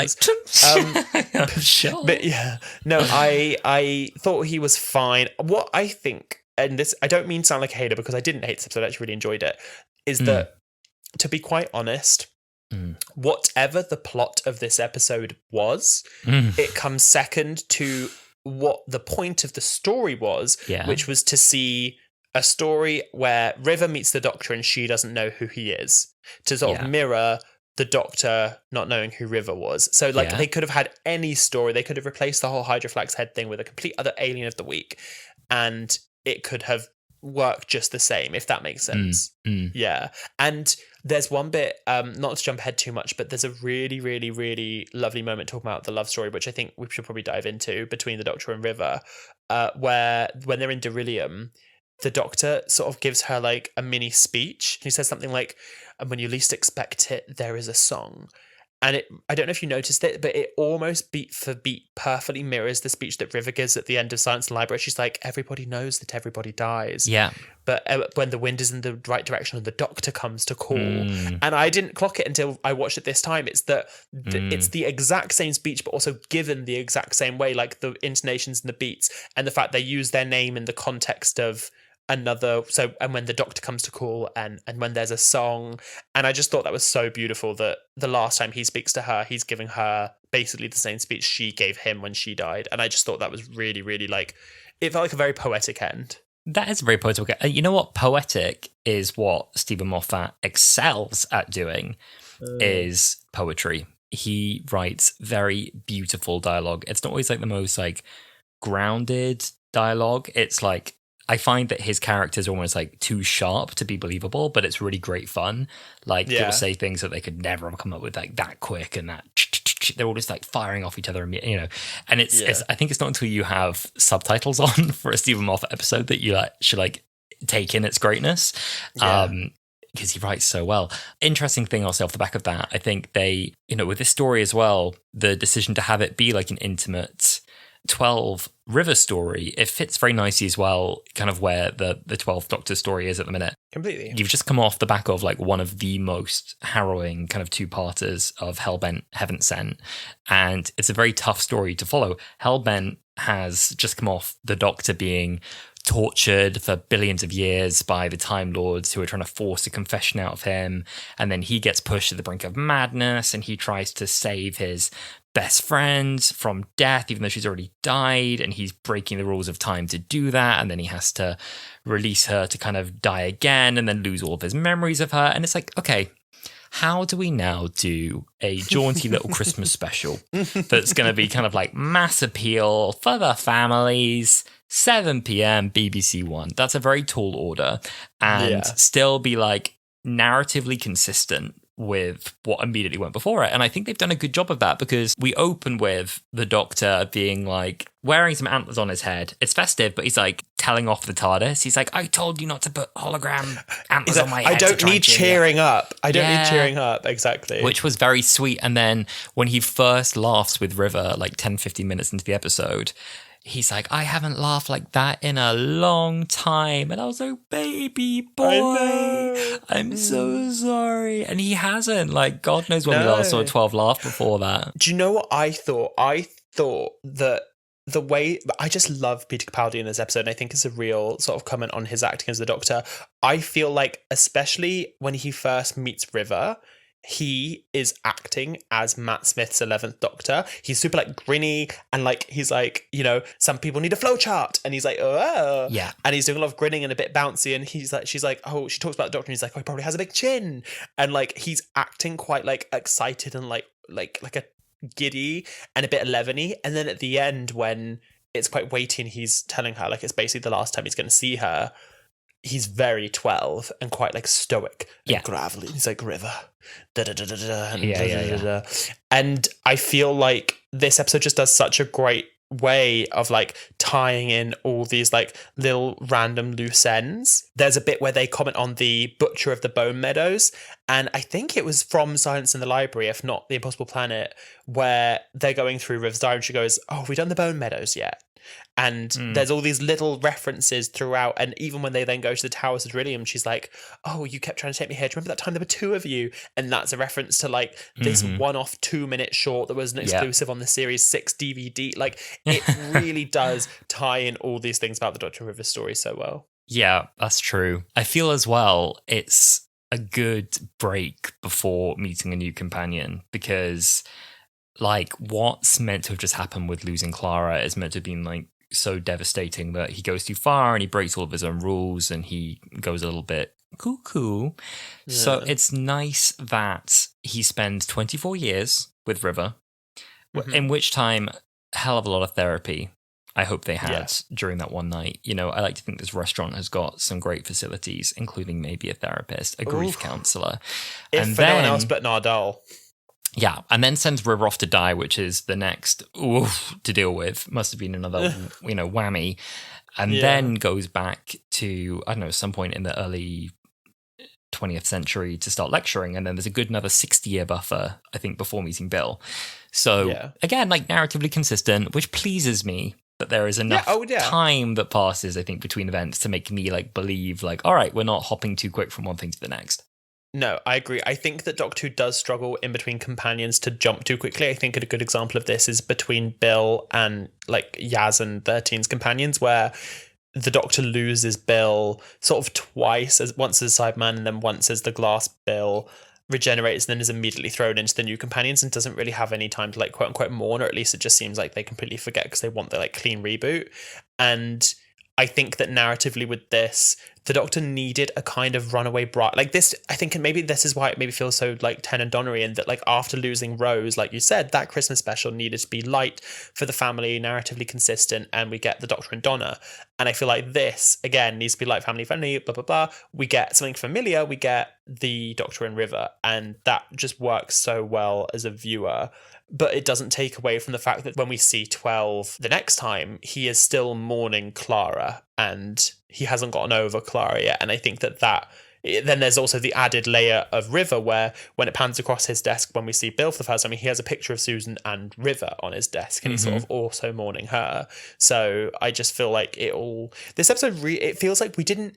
I'm sure. But yeah, no, I thought he was fine. What I think, and this, I don't mean to sound like a hater because I didn't hate this episode. I actually really enjoyed it. Is that, to be quite honest, whatever the plot of this episode was, it comes second to what the point of the story was, which was to see a story where River meets the Doctor and she doesn't know who he is, to sort of mirror the Doctor not knowing who River was. So like they could have had any story. They could have replaced the whole Hydroflax head thing with a complete other alien of the week, and it could have worked just the same, if that makes sense. Yeah. And there's one bit, not to jump ahead too much, but there's a really, really, really lovely moment talking about the love story, which I think we should probably dive into, between the Doctor and River, where when they're in Beryllium, the Doctor sort of gives her like a mini speech. He says something like, and when you least expect it, there is a song. And I don't know if you noticed it, but it almost beat for beat perfectly mirrors the speech that River gives at the end of Science and Library. She's like, everybody knows that everybody dies. Yeah. But when the wind is in the right direction and the Doctor comes to call. And I didn't clock it until I watched it this time. It's it's the exact same speech, but also given the exact same way, like the intonations and the beats, and the fact they use their name in the context of another. So, and when the Doctor comes to call, and when there's a song, and I just thought that was so beautiful that the last time he speaks to her, he's giving her basically the same speech she gave him when she died. And I just thought that was really, really like, it felt like a very poetic end. That is a very poetic. You know what? Poetic is what Stephen Moffat excels at doing, is poetry. He writes very beautiful dialogue. It's not always like the most like grounded dialogue. It's like, I find that his characters are almost like too sharp to be believable, but it's really great fun. Like people say things that they could never have come up with like that quick, and that they're all just like firing off each other, and and it's I think it's not until you have subtitles on for a Stephen Moffat episode that you like should like take in its greatness. Because he writes so well. Interesting thing also off the back of that, I think they, with this story as well, the decision to have it be like an intimate 12 River story, it fits very nicely as well, kind of where the 12th Doctor story is at the minute. Completely. You've just come off the back of like one of the most harrowing kind of two-parters of Hellbent, Heaven Sent, and it's a very tough story to follow. Hellbent has just come off the Doctor being tortured for billions of years by the Time Lords who are trying to force a confession out of him, and then he gets pushed to the brink of madness, and he tries to save his best friend from death, even though she's already died, and he's breaking the rules of time to do that, and then he has to release her to kind of die again and then lose all of his memories of her. And it's like, okay, how do we now do a jaunty little Christmas special that's going to be kind of like mass appeal for the families, 7 p.m. BBC One? That's a very tall order, and still be like narratively consistent with what immediately went before it. And I think they've done a good job of that, because we open with the Doctor being like wearing some antlers on his head. It's festive, but he's like telling off the TARDIS. He's like, I told you not to put hologram antlers on my head. I don't need cheering up. I don't need cheering up. Exactly. Which was very sweet. And then when he first laughs with River, like 10, 15 minutes into the episode, he's like, I haven't laughed like that in a long time. And I was like, baby boy, I'm so sorry. And he hasn't. Like, God knows when we last saw a 12 laugh before that. Do you know what I thought? I thought that the way... I just love Peter Capaldi in this episode, and I think it's a real sort of comment on his acting as the Doctor. I feel like, especially when he first meets River, he is acting as Matt Smith's 11th Doctor. He's super like grinny, and like he's like, you know, some people need a flowchart, and he's like, oh yeah, and he's doing a lot of grinning and a bit bouncy, and he's like, she's like, oh, she talks about the Doctor, and he's like, oh, he probably has a big chin, and like he's acting quite like excited and like a giddy and a bit 11-y, and then at the end when it's quite weighty and he's telling her like it's basically the last time he's going to see her, he's very 12 and quite like stoic and gravelly. He's like, River, da da da da da, and da da. And I feel like this episode just does such a great way of like tying in all these like little random loose ends. There's a bit where they comment on the butcher of the Bone Meadows, and I think it was from Silence in the Library, if not The Impossible Planet, where they're going through River's diary and she goes, oh, have we done the Bone Meadows yet? And there's all these little references throughout. And even when they then go to the Towers of Drillium, she's like, oh, you kept trying to take me here. Do you remember that time there were two of you? And that's a reference to like this one-off 2-minute short that was an exclusive on the Series 6 DVD. Like, it really does tie in all these things about the Doctor River story so well. Yeah, that's true. I feel as well it's a good break before meeting a new companion, because like what's meant to have just happened with losing Clara is meant to have been like so devastating that he goes too far and he breaks all of his own rules and he goes a little bit cuckoo. Yeah. So it's nice that he spends 24 years with River, in which time a hell of a lot of therapy I hope they had during that one night. You know, I like to think this restaurant has got some great facilities, including maybe a therapist, a grief counsellor. If for no one else but Nardole. Yeah, and then sends River off to die, which is the next to deal with. Must have been another, whammy. And then goes back to, I don't know, some point in the early 20th century to start lecturing. And then there's a good another 60-year buffer, I think, before meeting Bill. So, again, like narratively consistent, which pleases me that there is enough time that passes, I think, between events to make me like believe like, all right, we're not hopping too quick from one thing to the next. No, I agree. I think that Doctor Who does struggle in between companions to jump too quickly. I think a good example of this is between Bill and like Yaz and 13's companions, where the Doctor loses Bill sort of twice, once as Cyberman and then once as the Glass Bill, regenerates and then is immediately thrown into the new companions and doesn't really have any time to like quote unquote mourn, or at least it just seems like they completely forget because they want the like clean reboot. And I think that narratively with this, the Doctor needed a kind of runaway bride. Like this, I think, and maybe this is why it maybe feels so like Tennant Donnery, and that like after losing Rose, like you said, that Christmas special needed to be light for the family, narratively consistent, and we get the Doctor and Donna. And I feel like this, again, needs to be light, family friendly, blah, blah, blah. We get something familiar, we get the Doctor and River, and that just works so well as a viewer. But it doesn't take away from the fact that when we see 12 the next time, he is still mourning Clara and he hasn't gotten over Clara yet. And I think that then there's also the added layer of River, where when it pans across his desk, when we see Bill for the first time, he has a picture of Susan and River on his desk, and he's sort of also mourning her. So I just feel like this episode, it feels like we didn't,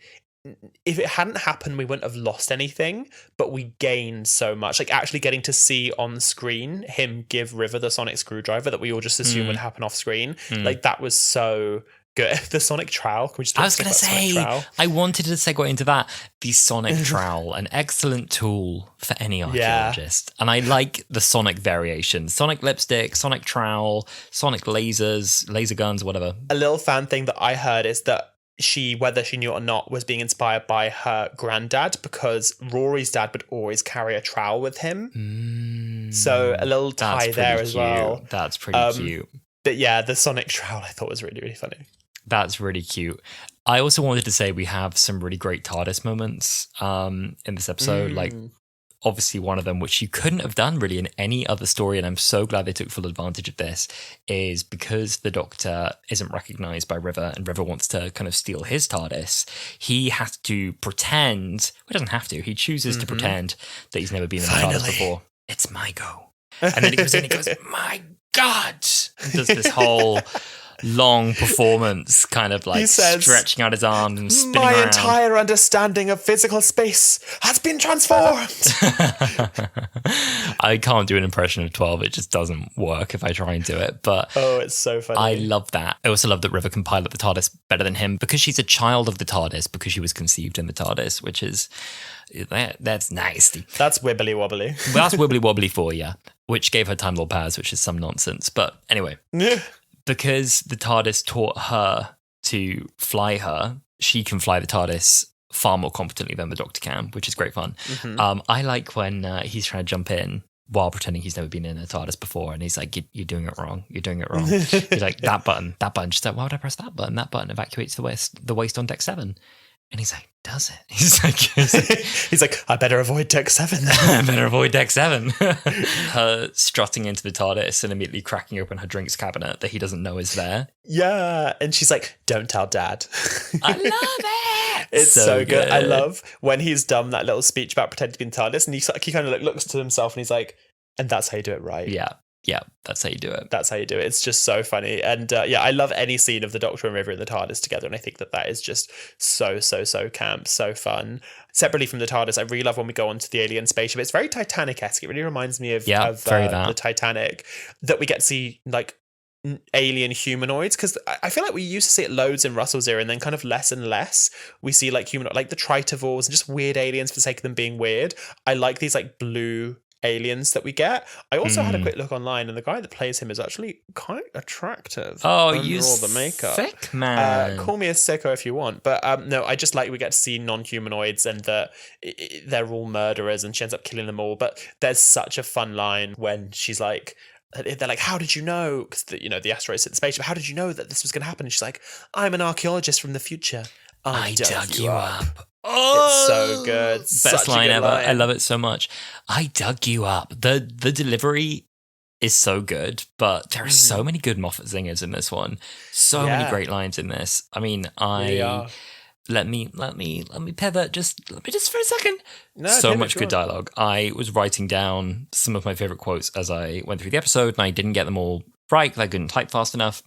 if it hadn't happened, we wouldn't have lost anything, but we gained so much. Like actually getting to see on screen him give River the sonic screwdriver that we all just assume would happen off screen. Like that was so good. The sonic trowel. Can we just I was going to say, I wanted to segue into that. The sonic trowel, an excellent tool for any archaeologist. And I like the sonic variations. Sonic lipstick, sonic trowel, sonic lasers, laser guns, whatever. A little fan thing that I heard is that she, whether she knew it or not, was being inspired by her granddad, because Rory's dad would always carry a trowel with him. So a little tie there as well. That's pretty cute. But yeah, the sonic trowel I thought was really, really funny. That's really cute. I also wanted to say we have some really great TARDIS moments in this episode. Like obviously one of them, which you couldn't have done really in any other story, and I'm so glad they took full advantage of this, is because the Doctor isn't recognised by River and River wants to kind of steal his TARDIS, he has to pretend, well, he doesn't have to, he chooses to pretend that he's never been in the TARDIS before. It's my go. And then he goes in and goes, my God! And does this whole long performance, kind of like stretching out his arms and spinning around. My entire understanding of physical space has been transformed. I can't do an impression of 12. It just doesn't work if I try and do it. But it's so funny. I love that. I also love that River can pilot the TARDIS better than him because she's a child of the TARDIS, because she was conceived in the TARDIS, which is that's nasty. That's wibbly wobbly. Well, that's wibbly wobbly for you, which gave her Time Lord powers, which is some nonsense. But anyway. Because the TARDIS taught her to fly her, she can fly the TARDIS far more competently than the Doctor can, which is great fun. I like when he's trying to jump in while pretending he's never been in a TARDIS before, and he's like, you're doing it wrong. You're doing it wrong. He's like, that button. She's like, why would I press that button? That button evacuates the waste on deck 7. And he's like, does it? He's like, I better avoid deck 7 then. I better avoid deck 7. Her strutting into the TARDIS and immediately cracking open her drinks cabinet that he doesn't know is there. Yeah. And she's like, don't tell Dad. I love it. It's so good. I love when he's done that little speech about pretending to be in TARDIS, and he kind of like looks to himself and he's like, and that's how you do it right. Yeah, that's how you do it. That's how you do it. It's just so funny. And I love any scene of the Doctor and River in the TARDIS together. And I think that is just so camp, so fun. Separately from the TARDIS, I really love when we go onto the alien spaceship. It's very Titanic-esque. It really reminds me of the Titanic, that we get to see like alien humanoids, because I feel like we used to see it loads in Russell's era, and then kind of less and less we see like humanoid, like the Tritivores and just weird aliens for the sake of them being weird. I like these like blue aliens that we get. I also had a quick look online, and the guy that plays him is actually quite attractive. Oh, you all the makeup. Sick man. Call me a sicko if you want, but no, I just like we get to see non-humanoids, and that they're all murderers, and she ends up killing them all. But there's such a fun line when she's like, they're like, how did you know? Because the asteroids hit the spaceship. How did you know that this was going to happen? And she's like, I'm an archaeologist from the future. I dug you up. Oh, it's so good. Best line ever. I love it so much. I dug you up. The delivery is so good, but there are so many good Moffat zingers in this one. So many great lines in this. I mean, let me pivot just for a second. So much good dialogue. I was writing down some of my favorite quotes as I went through the episode, and I didn't get them all right because I couldn't type fast enough.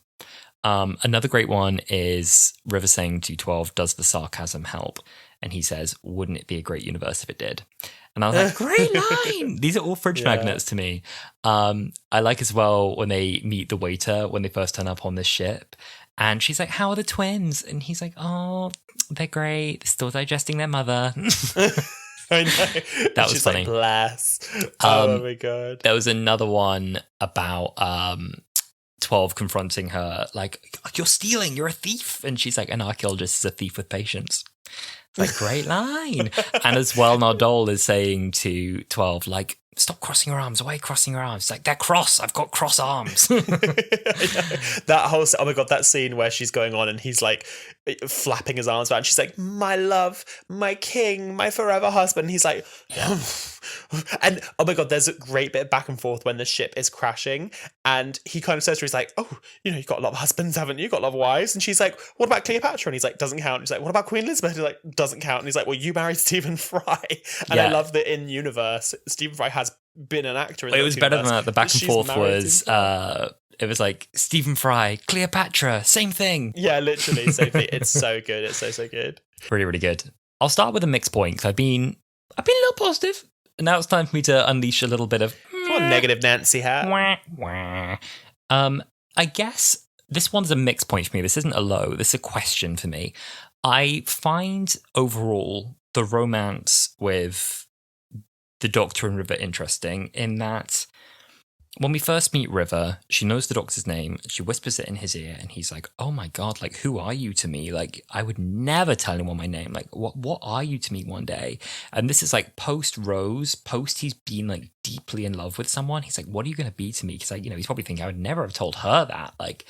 Another great one is River saying to 12, does the sarcasm help? And he says, wouldn't it be a great universe if it did? And I was like, great line. These are all fridge magnets to me. I like as well when they meet the waiter when they first turn up on this ship. And she's like, how are the twins? And he's like, oh, they're great. They're still digesting their mother. I know. That was funny. Like, bless. Oh my God. There was another one about 12 confronting her, like, you're stealing, you're a thief. And she's like, an archaeologist is a thief with patience. It's like, great line. And as well, Nardole is saying to 12, like, stop crossing your arms, away crossing your arms. It's like, they're cross, I've got cross arms. That whole, oh my God, that scene where she's going on and he's like flapping his arms around. She's like, my love, my king, my forever husband. And he's like, and oh my God, there's a great bit of back and forth when the ship is crashing. And he kind of says to her, he's like, oh, you've got a lot of husbands, haven't you? You've got a lot of wives. And she's like, what about Cleopatra? And he's like, doesn't count. And he's like, what about Queen Elizabeth? And he's like, doesn't count. And he's like, well, you married Stephen Fry. And I love that in universe, Stephen Fry has been an actor in it was better than that. The back and forth was it was like Stephen Fry, Cleopatra, same thing. Yeah, literally same thing. It's so good. It's so good. Really, really good. I'll start with a mixed point because I've been a little positive, and now it's time for me to unleash a little bit of negative Nancy hat. I guess this one's a mixed point for me. This isn't a low. This is a question for me. I find overall the romance with the Doctor and River interesting in that when we first meet River, she knows the Doctor's name, she whispers it in his ear, and he's like, oh my God, like, who are you to me? Like, I would never tell anyone my name. Like, what are you to me one day? And this is like post Rose, post he's been like deeply in love with someone. He's like, what are you going to be to me? Because like, he's probably thinking I would never have told her that. Like,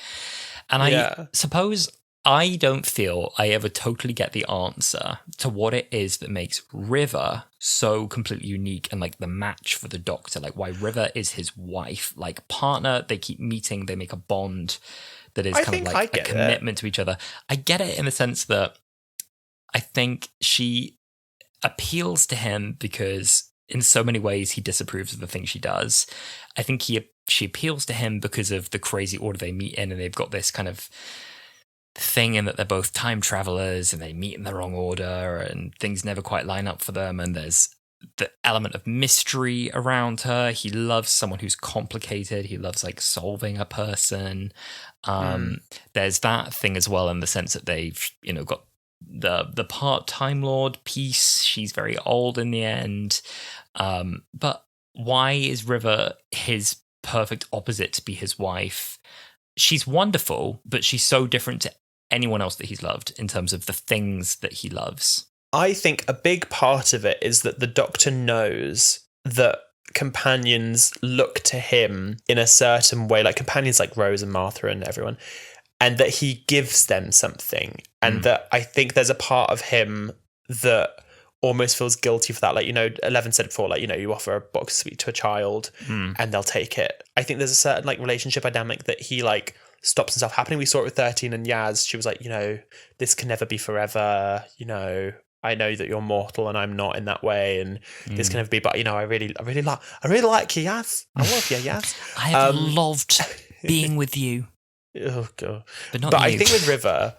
and I suppose I don't feel I ever totally get the answer to what it is that makes River so completely unique and like the match for the Doctor. Like why River is his wife, like partner. They keep meeting, they make a bond that is kind of like a commitment to each other. I get it in the sense that I think she appeals to him because in so many ways he disapproves of the things she does. I think she appeals to him because of the crazy order they meet in, and they've got this kind of thing in that they're both time travelers and they meet in the wrong order and things never quite line up for them, and there's the element of mystery around her. He loves someone who's complicated. He loves like solving a person. There's that thing as well in the sense that they've, got the part Time Lord piece. She's very old in the end. But why is River his perfect opposite to be his wife? She's wonderful, but she's so different to anyone else that he's loved in terms of the things that he loves. I think a big part of it is that the Doctor knows that companions look to him in a certain way, like companions like Rose and Martha and everyone, and that he gives them something. And that I think there's a part of him that almost feels guilty for that. Like, 11 said before, like, you offer a box of sweet to a child and they'll take it. I think there's a certain like relationship dynamic that he like stops himself happening. We saw it with 13 and Yaz. She was like, this can never be forever. I know that you're mortal and I'm not in that way, and this can never be. But I really like you, Yaz. I love you, Yaz. I have loved being with you. Oh god, but I think with River,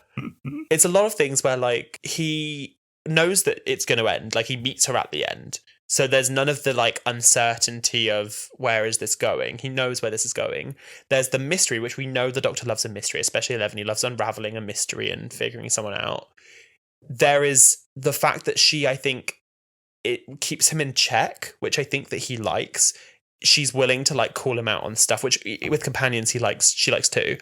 it's a lot of things where like he knows that it's going to end. Like he meets her at the end, so there's none of the like uncertainty of where is this going. He knows where this is going. There's the mystery, which we know the Doctor loves a mystery, especially 11. He loves unraveling a mystery and figuring someone out. There is the fact that she, I think, it keeps him in check, which I think that he likes. She's willing to like call him out on stuff, which with companions she likes too.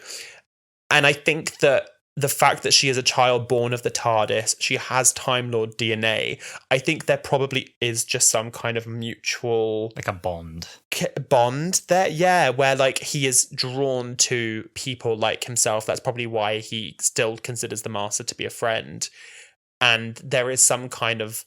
And I think that the fact that she is a child born of the TARDIS, she has Time Lord DNA. I think there probably is just some kind of mutual, like a bond there, yeah, where like he is drawn to people like himself. That's probably why he still considers the Master to be a friend. And there is some kind of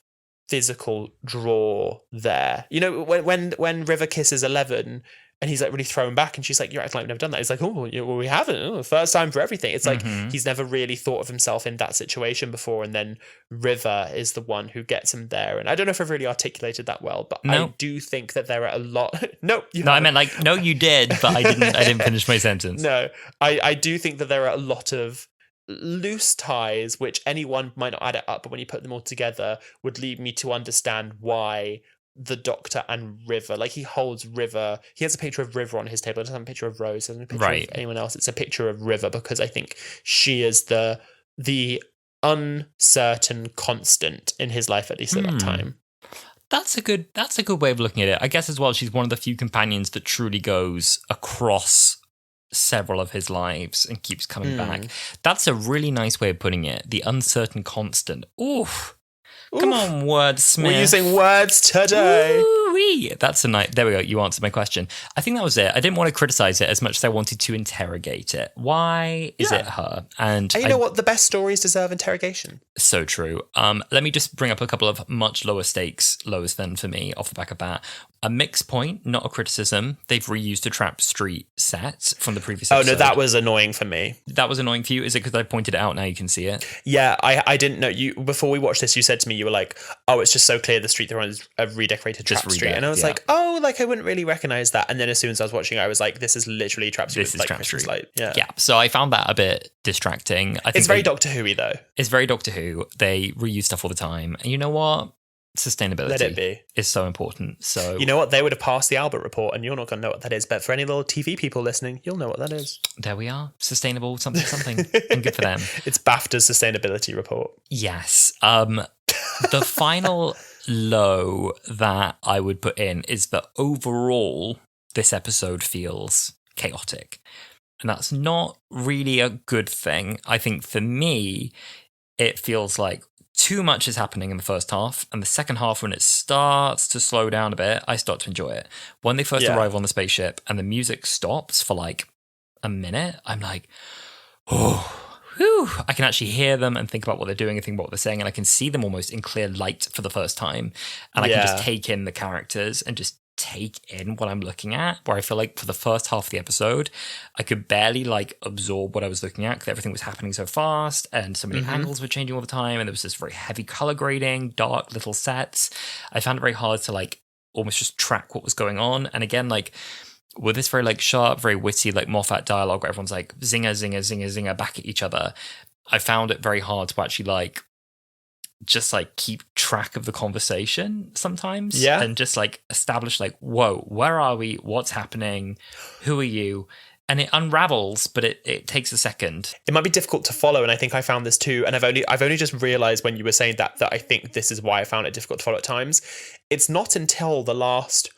physical draw there. When River kisses 11 and he's like really thrown back and she's like, you're acting like we've never done that. He's like, well, we haven't. First time for everything. It's like he's never really thought of himself in that situation before. And then River is the one who gets him there. And I don't know if I've really articulated that well, but I do think that there are a lot. I meant like, no, you did, but I didn't finish my sentence. No, I do think that there are a lot of loose ties, which anyone might not add it up, but when you put them all together would lead me to understand why the Doctor and River, like he holds River, he has a picture of River on his table, he doesn't have a picture of Rose, he doesn't have a picture of anyone else, it's a picture of River, because I think she is the uncertain constant in his life, at least at that time. That's a good way of looking at it. I guess as well, she's one of the few companions that truly goes across several of his lives and keeps coming back. That's a really nice way of putting it. The uncertain constant. Oof. Come on, wordsmith. We're using words today. Woo-wee. That's a nice. There we go. You answered my question. I think that was it. I didn't want to criticize it as much as I wanted to interrogate it. Why is it her? And you know what? The best stories deserve interrogation. So true. Let me just bring up a couple of much lower stakes, lowest than for me, off the back of that. A mixed point, not a criticism. They've reused a Trap Street set from the previous episode. Oh, no, that was annoying for me. That was annoying for you? Is it because I pointed it out now you can see it? Yeah, I didn't know. You before we watched this, you said to me, you were like, oh, it's just so clear the street they're on is a redecorated Trap Street. And I was like, oh, like I wouldn't really recognize that. And then as soon as I was watching, I was like, this is literally Trap Street. This is Trap Street. Light. Yeah. So I found that a bit distracting. I think it's very Doctor Who-y though. It's very Doctor Who. They reuse stuff all the time. And you know what? Sustainability Let it be. Is so important. So you know what? They would have passed the Albert Report and you're not going to know what that is. But for any little TV people listening, you'll know what that is. There we are. Sustainable something. And good for them. It's BAFTA's Sustainability Report. Yes. The final low that I would put in is that overall this episode feels chaotic. And that's not really a good thing. I think for me, it feels like too much is happening in the first half, and the second half, when it starts to slow down a bit, I start to enjoy it. When they first arrive on the spaceship and the music stops for like a minute, I'm like, oh, whew, I can actually hear them and think about what they're doing and think about what they're saying, and I can see them almost in clear light for the first time, and I can just take in the characters and just take in what I'm looking at, where I feel like for the first half of the episode I could barely like absorb what I was looking at because everything was happening so fast and so many angles were changing all the time, and there was this very heavy color grading, dark little sets. I found it very hard to like almost just track what was going on. And again, like with this very like sharp, very witty like Moffat dialogue where everyone's like zinger, zinger, zinger, zinger back at each other, I found it very hard to actually like just like keep track of the conversation sometimes, and just like establish like, whoa, where are we, what's happening, who are you? And it unravels, but it takes a second. It might be difficult to follow, and I think I found this too, and I've only just realized when you were saying that I think this is why I found it difficult to follow at times. It's not until the last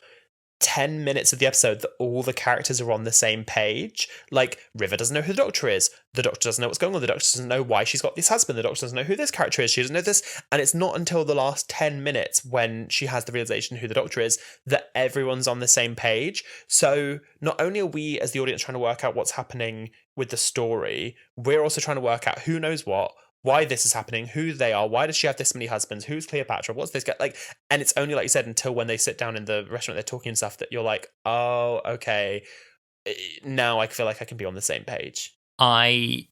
10 minutes of the episode that all the characters are on the same page. Like, River doesn't know who the Doctor is. The Doctor doesn't know what's going on. The Doctor doesn't know why she's got this husband. The Doctor doesn't know who this character is. She doesn't know this. And it's not until the last 10 minutes when she has the realization who the Doctor is that everyone's on the same page. So not only are we as the audience trying to work out what's happening with the story, we're also trying to work out who knows what, why this is happening, who they are, why does she have this many husbands, who's Cleopatra, what's this guy like. And it's only, like you said, until when they sit down in the restaurant they're talking and stuff that you're like, oh, okay, now I feel like I can be on the same page. I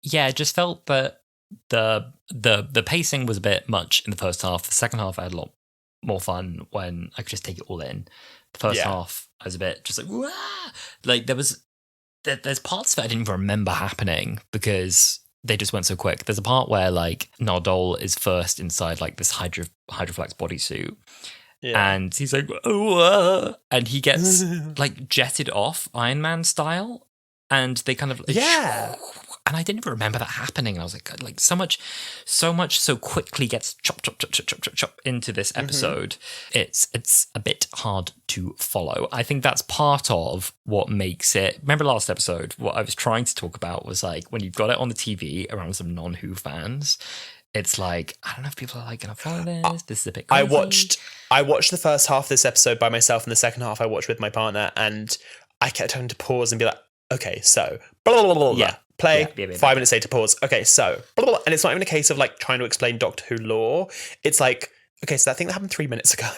just felt that the pacing was a bit much in the first half. The second half I had a lot more fun when I could just take it all in. The first half I was a bit just like, wah! Like there's parts that I didn't even remember happening because they just went so quick. There's a part where like Nardole is first inside like this Hydroflex bodysuit, and he's like, and he gets like jetted off Iron Man style, and they kind of and I didn't even remember that happening. And I was like so much so quickly gets chop into this episode. It's a bit hard to follow. I think that's part of what makes it. Remember last episode, what I was trying to talk about was like when you've got it on the TV around some non-Who fans, it's like, I don't know if people are like going to follow this. This is a bit crazy. I watched the first half of this episode by myself, and the second half I watched with my partner, and I kept having to pause and be like, okay, so blah, blah, blah, blah. Play, 5 minutes later, pause. Okay, so, blah, blah, blah. And it's not even a case of like trying to explain Doctor Who lore. It's like, okay, so that thing that happened 3 minutes ago.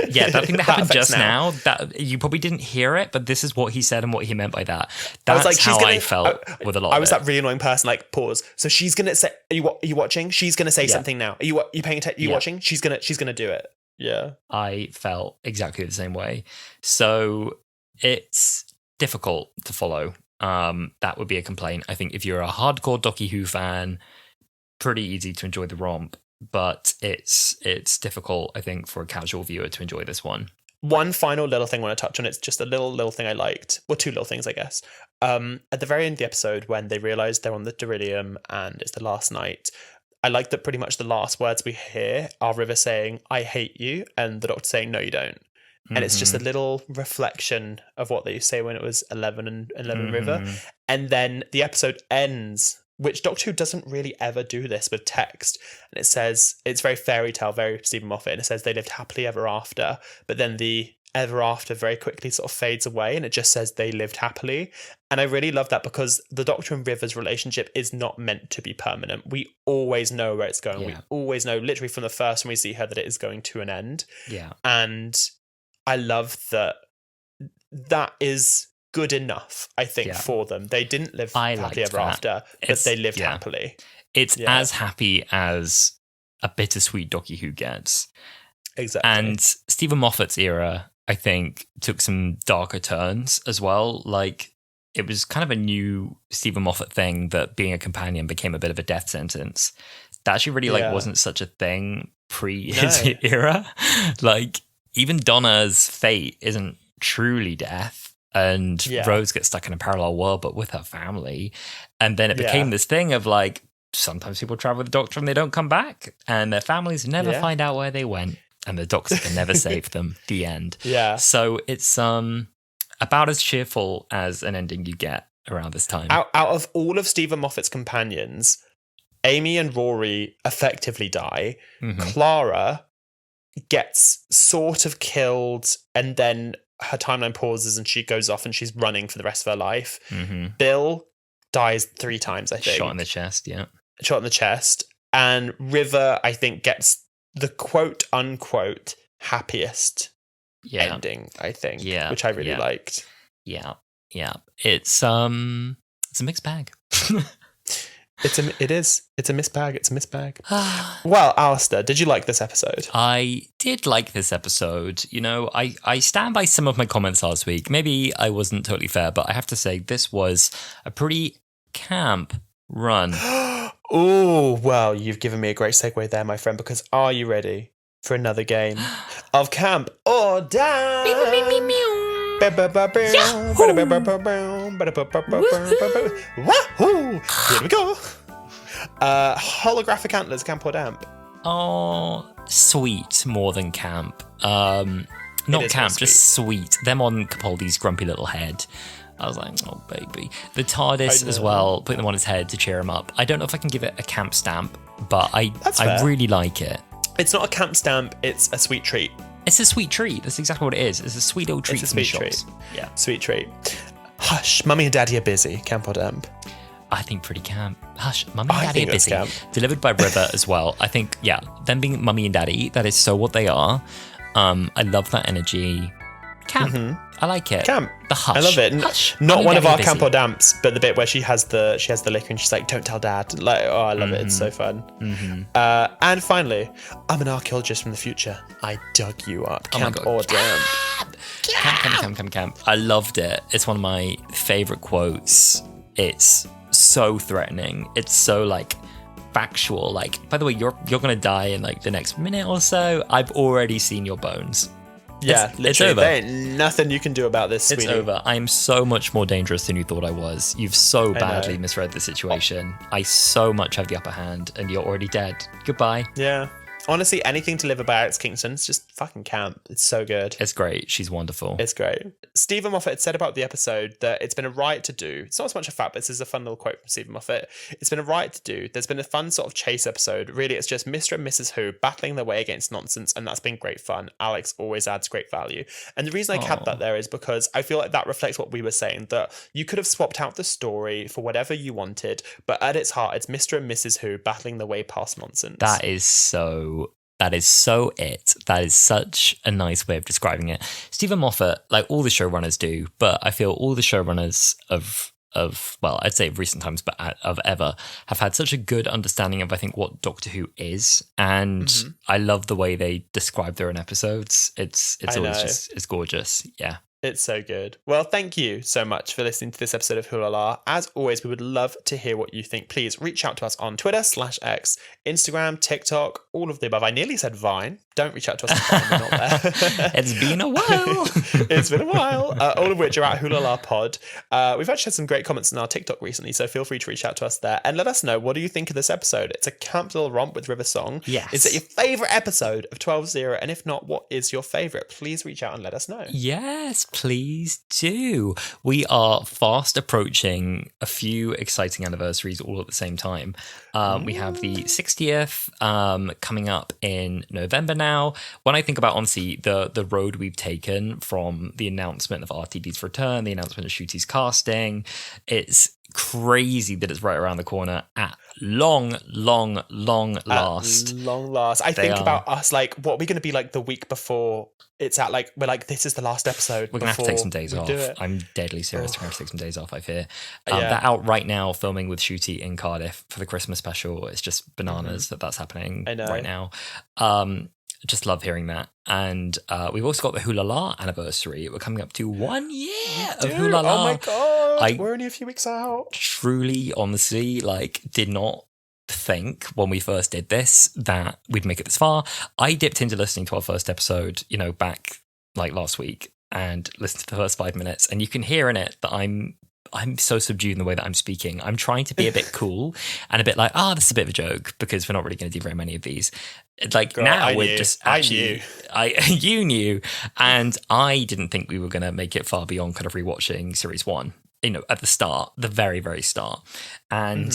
Yeah, that thing that happened just now, that you probably didn't hear it, but this is what he said and what he meant by that. That's like, how I felt with a lot of it. I was that really annoying person, like, pause. So she's going to say, are you watching? She's going to say something now. Are you paying attention? Are you watching? She's going to do it. Yeah. I felt exactly the same way. So it's difficult to follow. That would be a complaint. I think if you're a hardcore Doctor Who fan, pretty easy to enjoy the romp, but it's difficult, I think, for a casual viewer to enjoy this one. One final little thing I want to touch on. It's just a little thing I liked. Well, two little things, I guess. At the very end of the episode, when they realise they're on the Beryllium and it's the last night, I like that pretty much the last words we hear are River saying, I hate you, and the Doctor saying, no, you don't. And it's just a little reflection of what they used to say when it was 11 and 11 River. And then the episode ends, which Doctor Who doesn't really ever do this with text. And it says, it's very fairy tale, very Stephen Moffat. And it says they lived happily ever after. But then the ever after very quickly sort of fades away. And it just says they lived happily. And I really love that because the Doctor and River's relationship is not meant to be permanent. We always know where it's going. Yeah. We always know, literally from the first when we see her, that it is going to an end. Yeah. And I love that is good enough, I think, for them. They didn't live happily ever after, but they lived happily. It's as happy as a bittersweet Doctor Who gets. Exactly. And Stephen Moffat's era, I think, took some darker turns as well. Like, it was kind of a new Stephen Moffat thing that being a companion became a bit of a death sentence. That actually really wasn't such a thing pre his era. Like, even Donna's fate isn't truly death, and Rose gets stuck in a parallel world, but with her family. And then it became this thing of like, sometimes people travel with the Doctor and they don't come back, and their families never find out where they went, and the Doctor can never save them. The end. Yeah. So it's about as cheerful as an ending you get around this time. Out of all of Stephen Moffat's companions, Amy and Rory effectively die. Clara gets sort of killed, and then her timeline pauses and she goes off and she's running for the rest of her life. Bill dies 3 times, I think. Shot in the chest, yeah. Shot in the chest. And River, I think, gets the quote-unquote happiest ending, I think, which I really liked. Yeah. It's a mixed bag. It's a mixed bag. It's a mixed bag. Well, Alasdair, did you like this episode? I did like this episode. You know, I stand by some of my comments last week. Maybe I wasn't totally fair, but I have to say this was a pretty camp run. Oh, well, you've given me a great segue there, my friend, because are you ready for another game of Camp or Die? Wahoo! Here we go. Holographic antlers, camp or damp? Oh, sweet more than camp. Not camp, just sweet. Them on Capaldi's grumpy little head. I was like, oh, baby. The TARDIS as well, putting them on his head to cheer him up. I don't know if I can give it a camp stamp, but I really like it. It's not a camp stamp, it's a sweet treat. It's a sweet treat. That's exactly what it is. It's a sweet little treat. It's a sweet treat. Yeah. Sweet treat. Hush, Mummy and Daddy are busy. Camp or damp? I think pretty camp. Hush, Mummy and Daddy are busy. Delivered by River as well. I think, them being Mummy and Daddy, that is so what they are. I love that energy. Camp. Mm-hmm. I like it. Camp. The hush. I love it. Hush. Not Mummy one of our busy. Camp or damps, but the bit where she has the liquor and she's like, "Don't tell Dad." Like, oh, I love it. It's so fun. Mm-hmm. And finally, I'm an archaeologist from the future. I dug you up. Camp or damp? Camp. I loved it. It's one of my favorite quotes. It's so threatening. It's so like factual. Like, by the way, you're gonna die in like the next minute or so. I've already seen your bones. Yeah, it's over. There ain't nothing you can do about this, sweetie. It's over. I'm so much more dangerous than you thought I was. You've so badly misread the situation. I so much have the upper hand, and you're already dead. Goodbye. Yeah. Honestly, anything delivered by Alex Kingston is just fucking camp. It's so good. It's great. She's wonderful. It's great. Stephen Moffat had said about the episode that it's been a riot to do. It's not as much a fact, but this is a fun little quote from Stephen Moffat. It's been a riot to do. There's been a fun sort of chase episode. Really, it's just Mr. and Mrs. Who battling their way against nonsense, and that's been great fun. Alex always adds great value. And the reason I capped that there is because I feel like that reflects what we were saying, that you could have swapped out the story for whatever you wanted, but at its heart, it's Mr. and Mrs. Who battling their way past nonsense. That is so it. That is such a nice way of describing it. Stephen Moffat, like all the showrunners do, but I feel all the showrunners of well, I'd say of recent times, but of ever, have had such a good understanding of, I think, what Doctor Who is. And I love the way they describe their own episodes. It's always just, it's gorgeous. Yeah. It's so good. Well, thank you so much for listening to this episode of Wholala. As always, we would love to hear what you think. Please reach out to us on Twitter/X, Instagram, TikTok, all of the above. I nearly said Vine. Don't reach out to us on Vine. We're not there. It's been a while. It's been a while. All of which are at Wholala Pod. We've actually had some great comments on our TikTok recently, so feel free to reach out to us there and let us know, what do you think of this episode? It's a camp little romp with River Song. Yes. Is it your favourite episode of 12-0? And if not, what is your favourite? Please reach out and let us know. Yes, please do. We are fast approaching a few exciting anniversaries all at the same time. We have the 60th coming up in November now. When I think about, honestly, the road we've taken from the announcement of RTD's return, the announcement of Ncuti's casting, it's crazy that it's right around the corner at long last. I think about us, like, what are we going to be like the week before it's at, like, we're like, this is the last episode. We're going to have to take some days off. I'm deadly serious. We're going to have to take some days off, I fear. They're out right now filming with Ncuti in Cardiff for the Christmas special. It's just bananas that's happening right now. Just love hearing that. And we've also got the Wholala anniversary. We're coming up to 1 year of Wholala. Oh my God. We're only a few weeks out. Truly, honestly, like, did not think when we first did this that we'd make it this far. I dipped into listening to our first episode, back like last week, and listened to the first 5 minutes. And you can hear in it that I'm so subdued in the way that I'm speaking. I'm trying to be a bit cool and a bit like, this is a bit of a joke because we're not really going to do very many of these. Like, girl, now we're just actually, you knew, and I didn't think we were going to make it far beyond kind of rewatching series 1, at the start, the very, very start. And,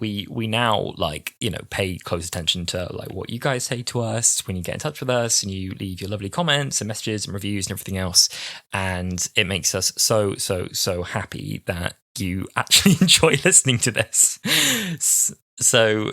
we now, like, pay close attention to, like, what you guys say to us when you get in touch with us and you leave your lovely comments and messages and reviews and everything else. And it makes us so happy that you actually enjoy listening to this. So,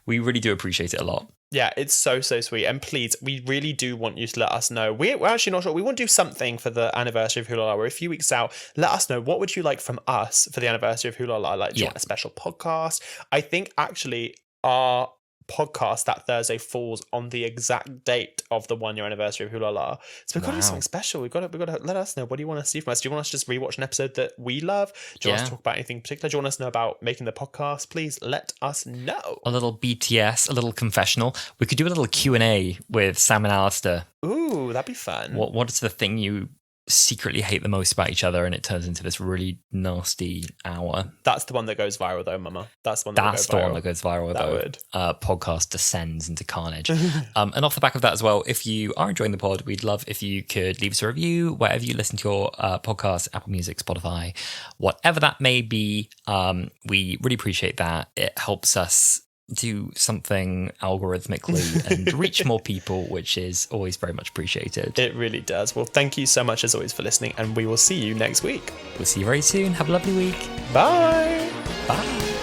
we really do appreciate it a lot. Yeah, it's so sweet. And please, we really do want you to let us know. We're actually not sure. We want to do something for the anniversary of Wholala. We're a few weeks out. Let us know, what would you like from us for the anniversary of Wholala? Like, do you want a special podcast? I think actually our podcast that Thursday falls on the exact date of the 1 year anniversary of Wholala. So we've got to do something special. We've got to let us know. What do you want to see from us? Do you want us to just rewatch an episode that we love? Do you want us to talk about anything particular? Do you want us to know about making the podcast? Please let us know. A little BTS, a little confessional. We could do a little Q&A with Sam and Alasdair. Ooh, that'd be fun. What is the thing you secretly hate the most about each other, and it turns into this really nasty hour? That's the one that goes viral though, Mama. That's the one that goes viral though. Podcast descends into carnage. And off the back of that as well, if you are enjoying the pod, we'd love if you could leave us a review wherever you listen to your podcast, Apple Music, Spotify, whatever that may be. We really appreciate that. It helps us do something algorithmically and reach more people, which is always very much appreciated. It really does. Well, thank you so much as always for listening, and we will see you next week. We'll see you very soon. Have a lovely week. Bye. Bye.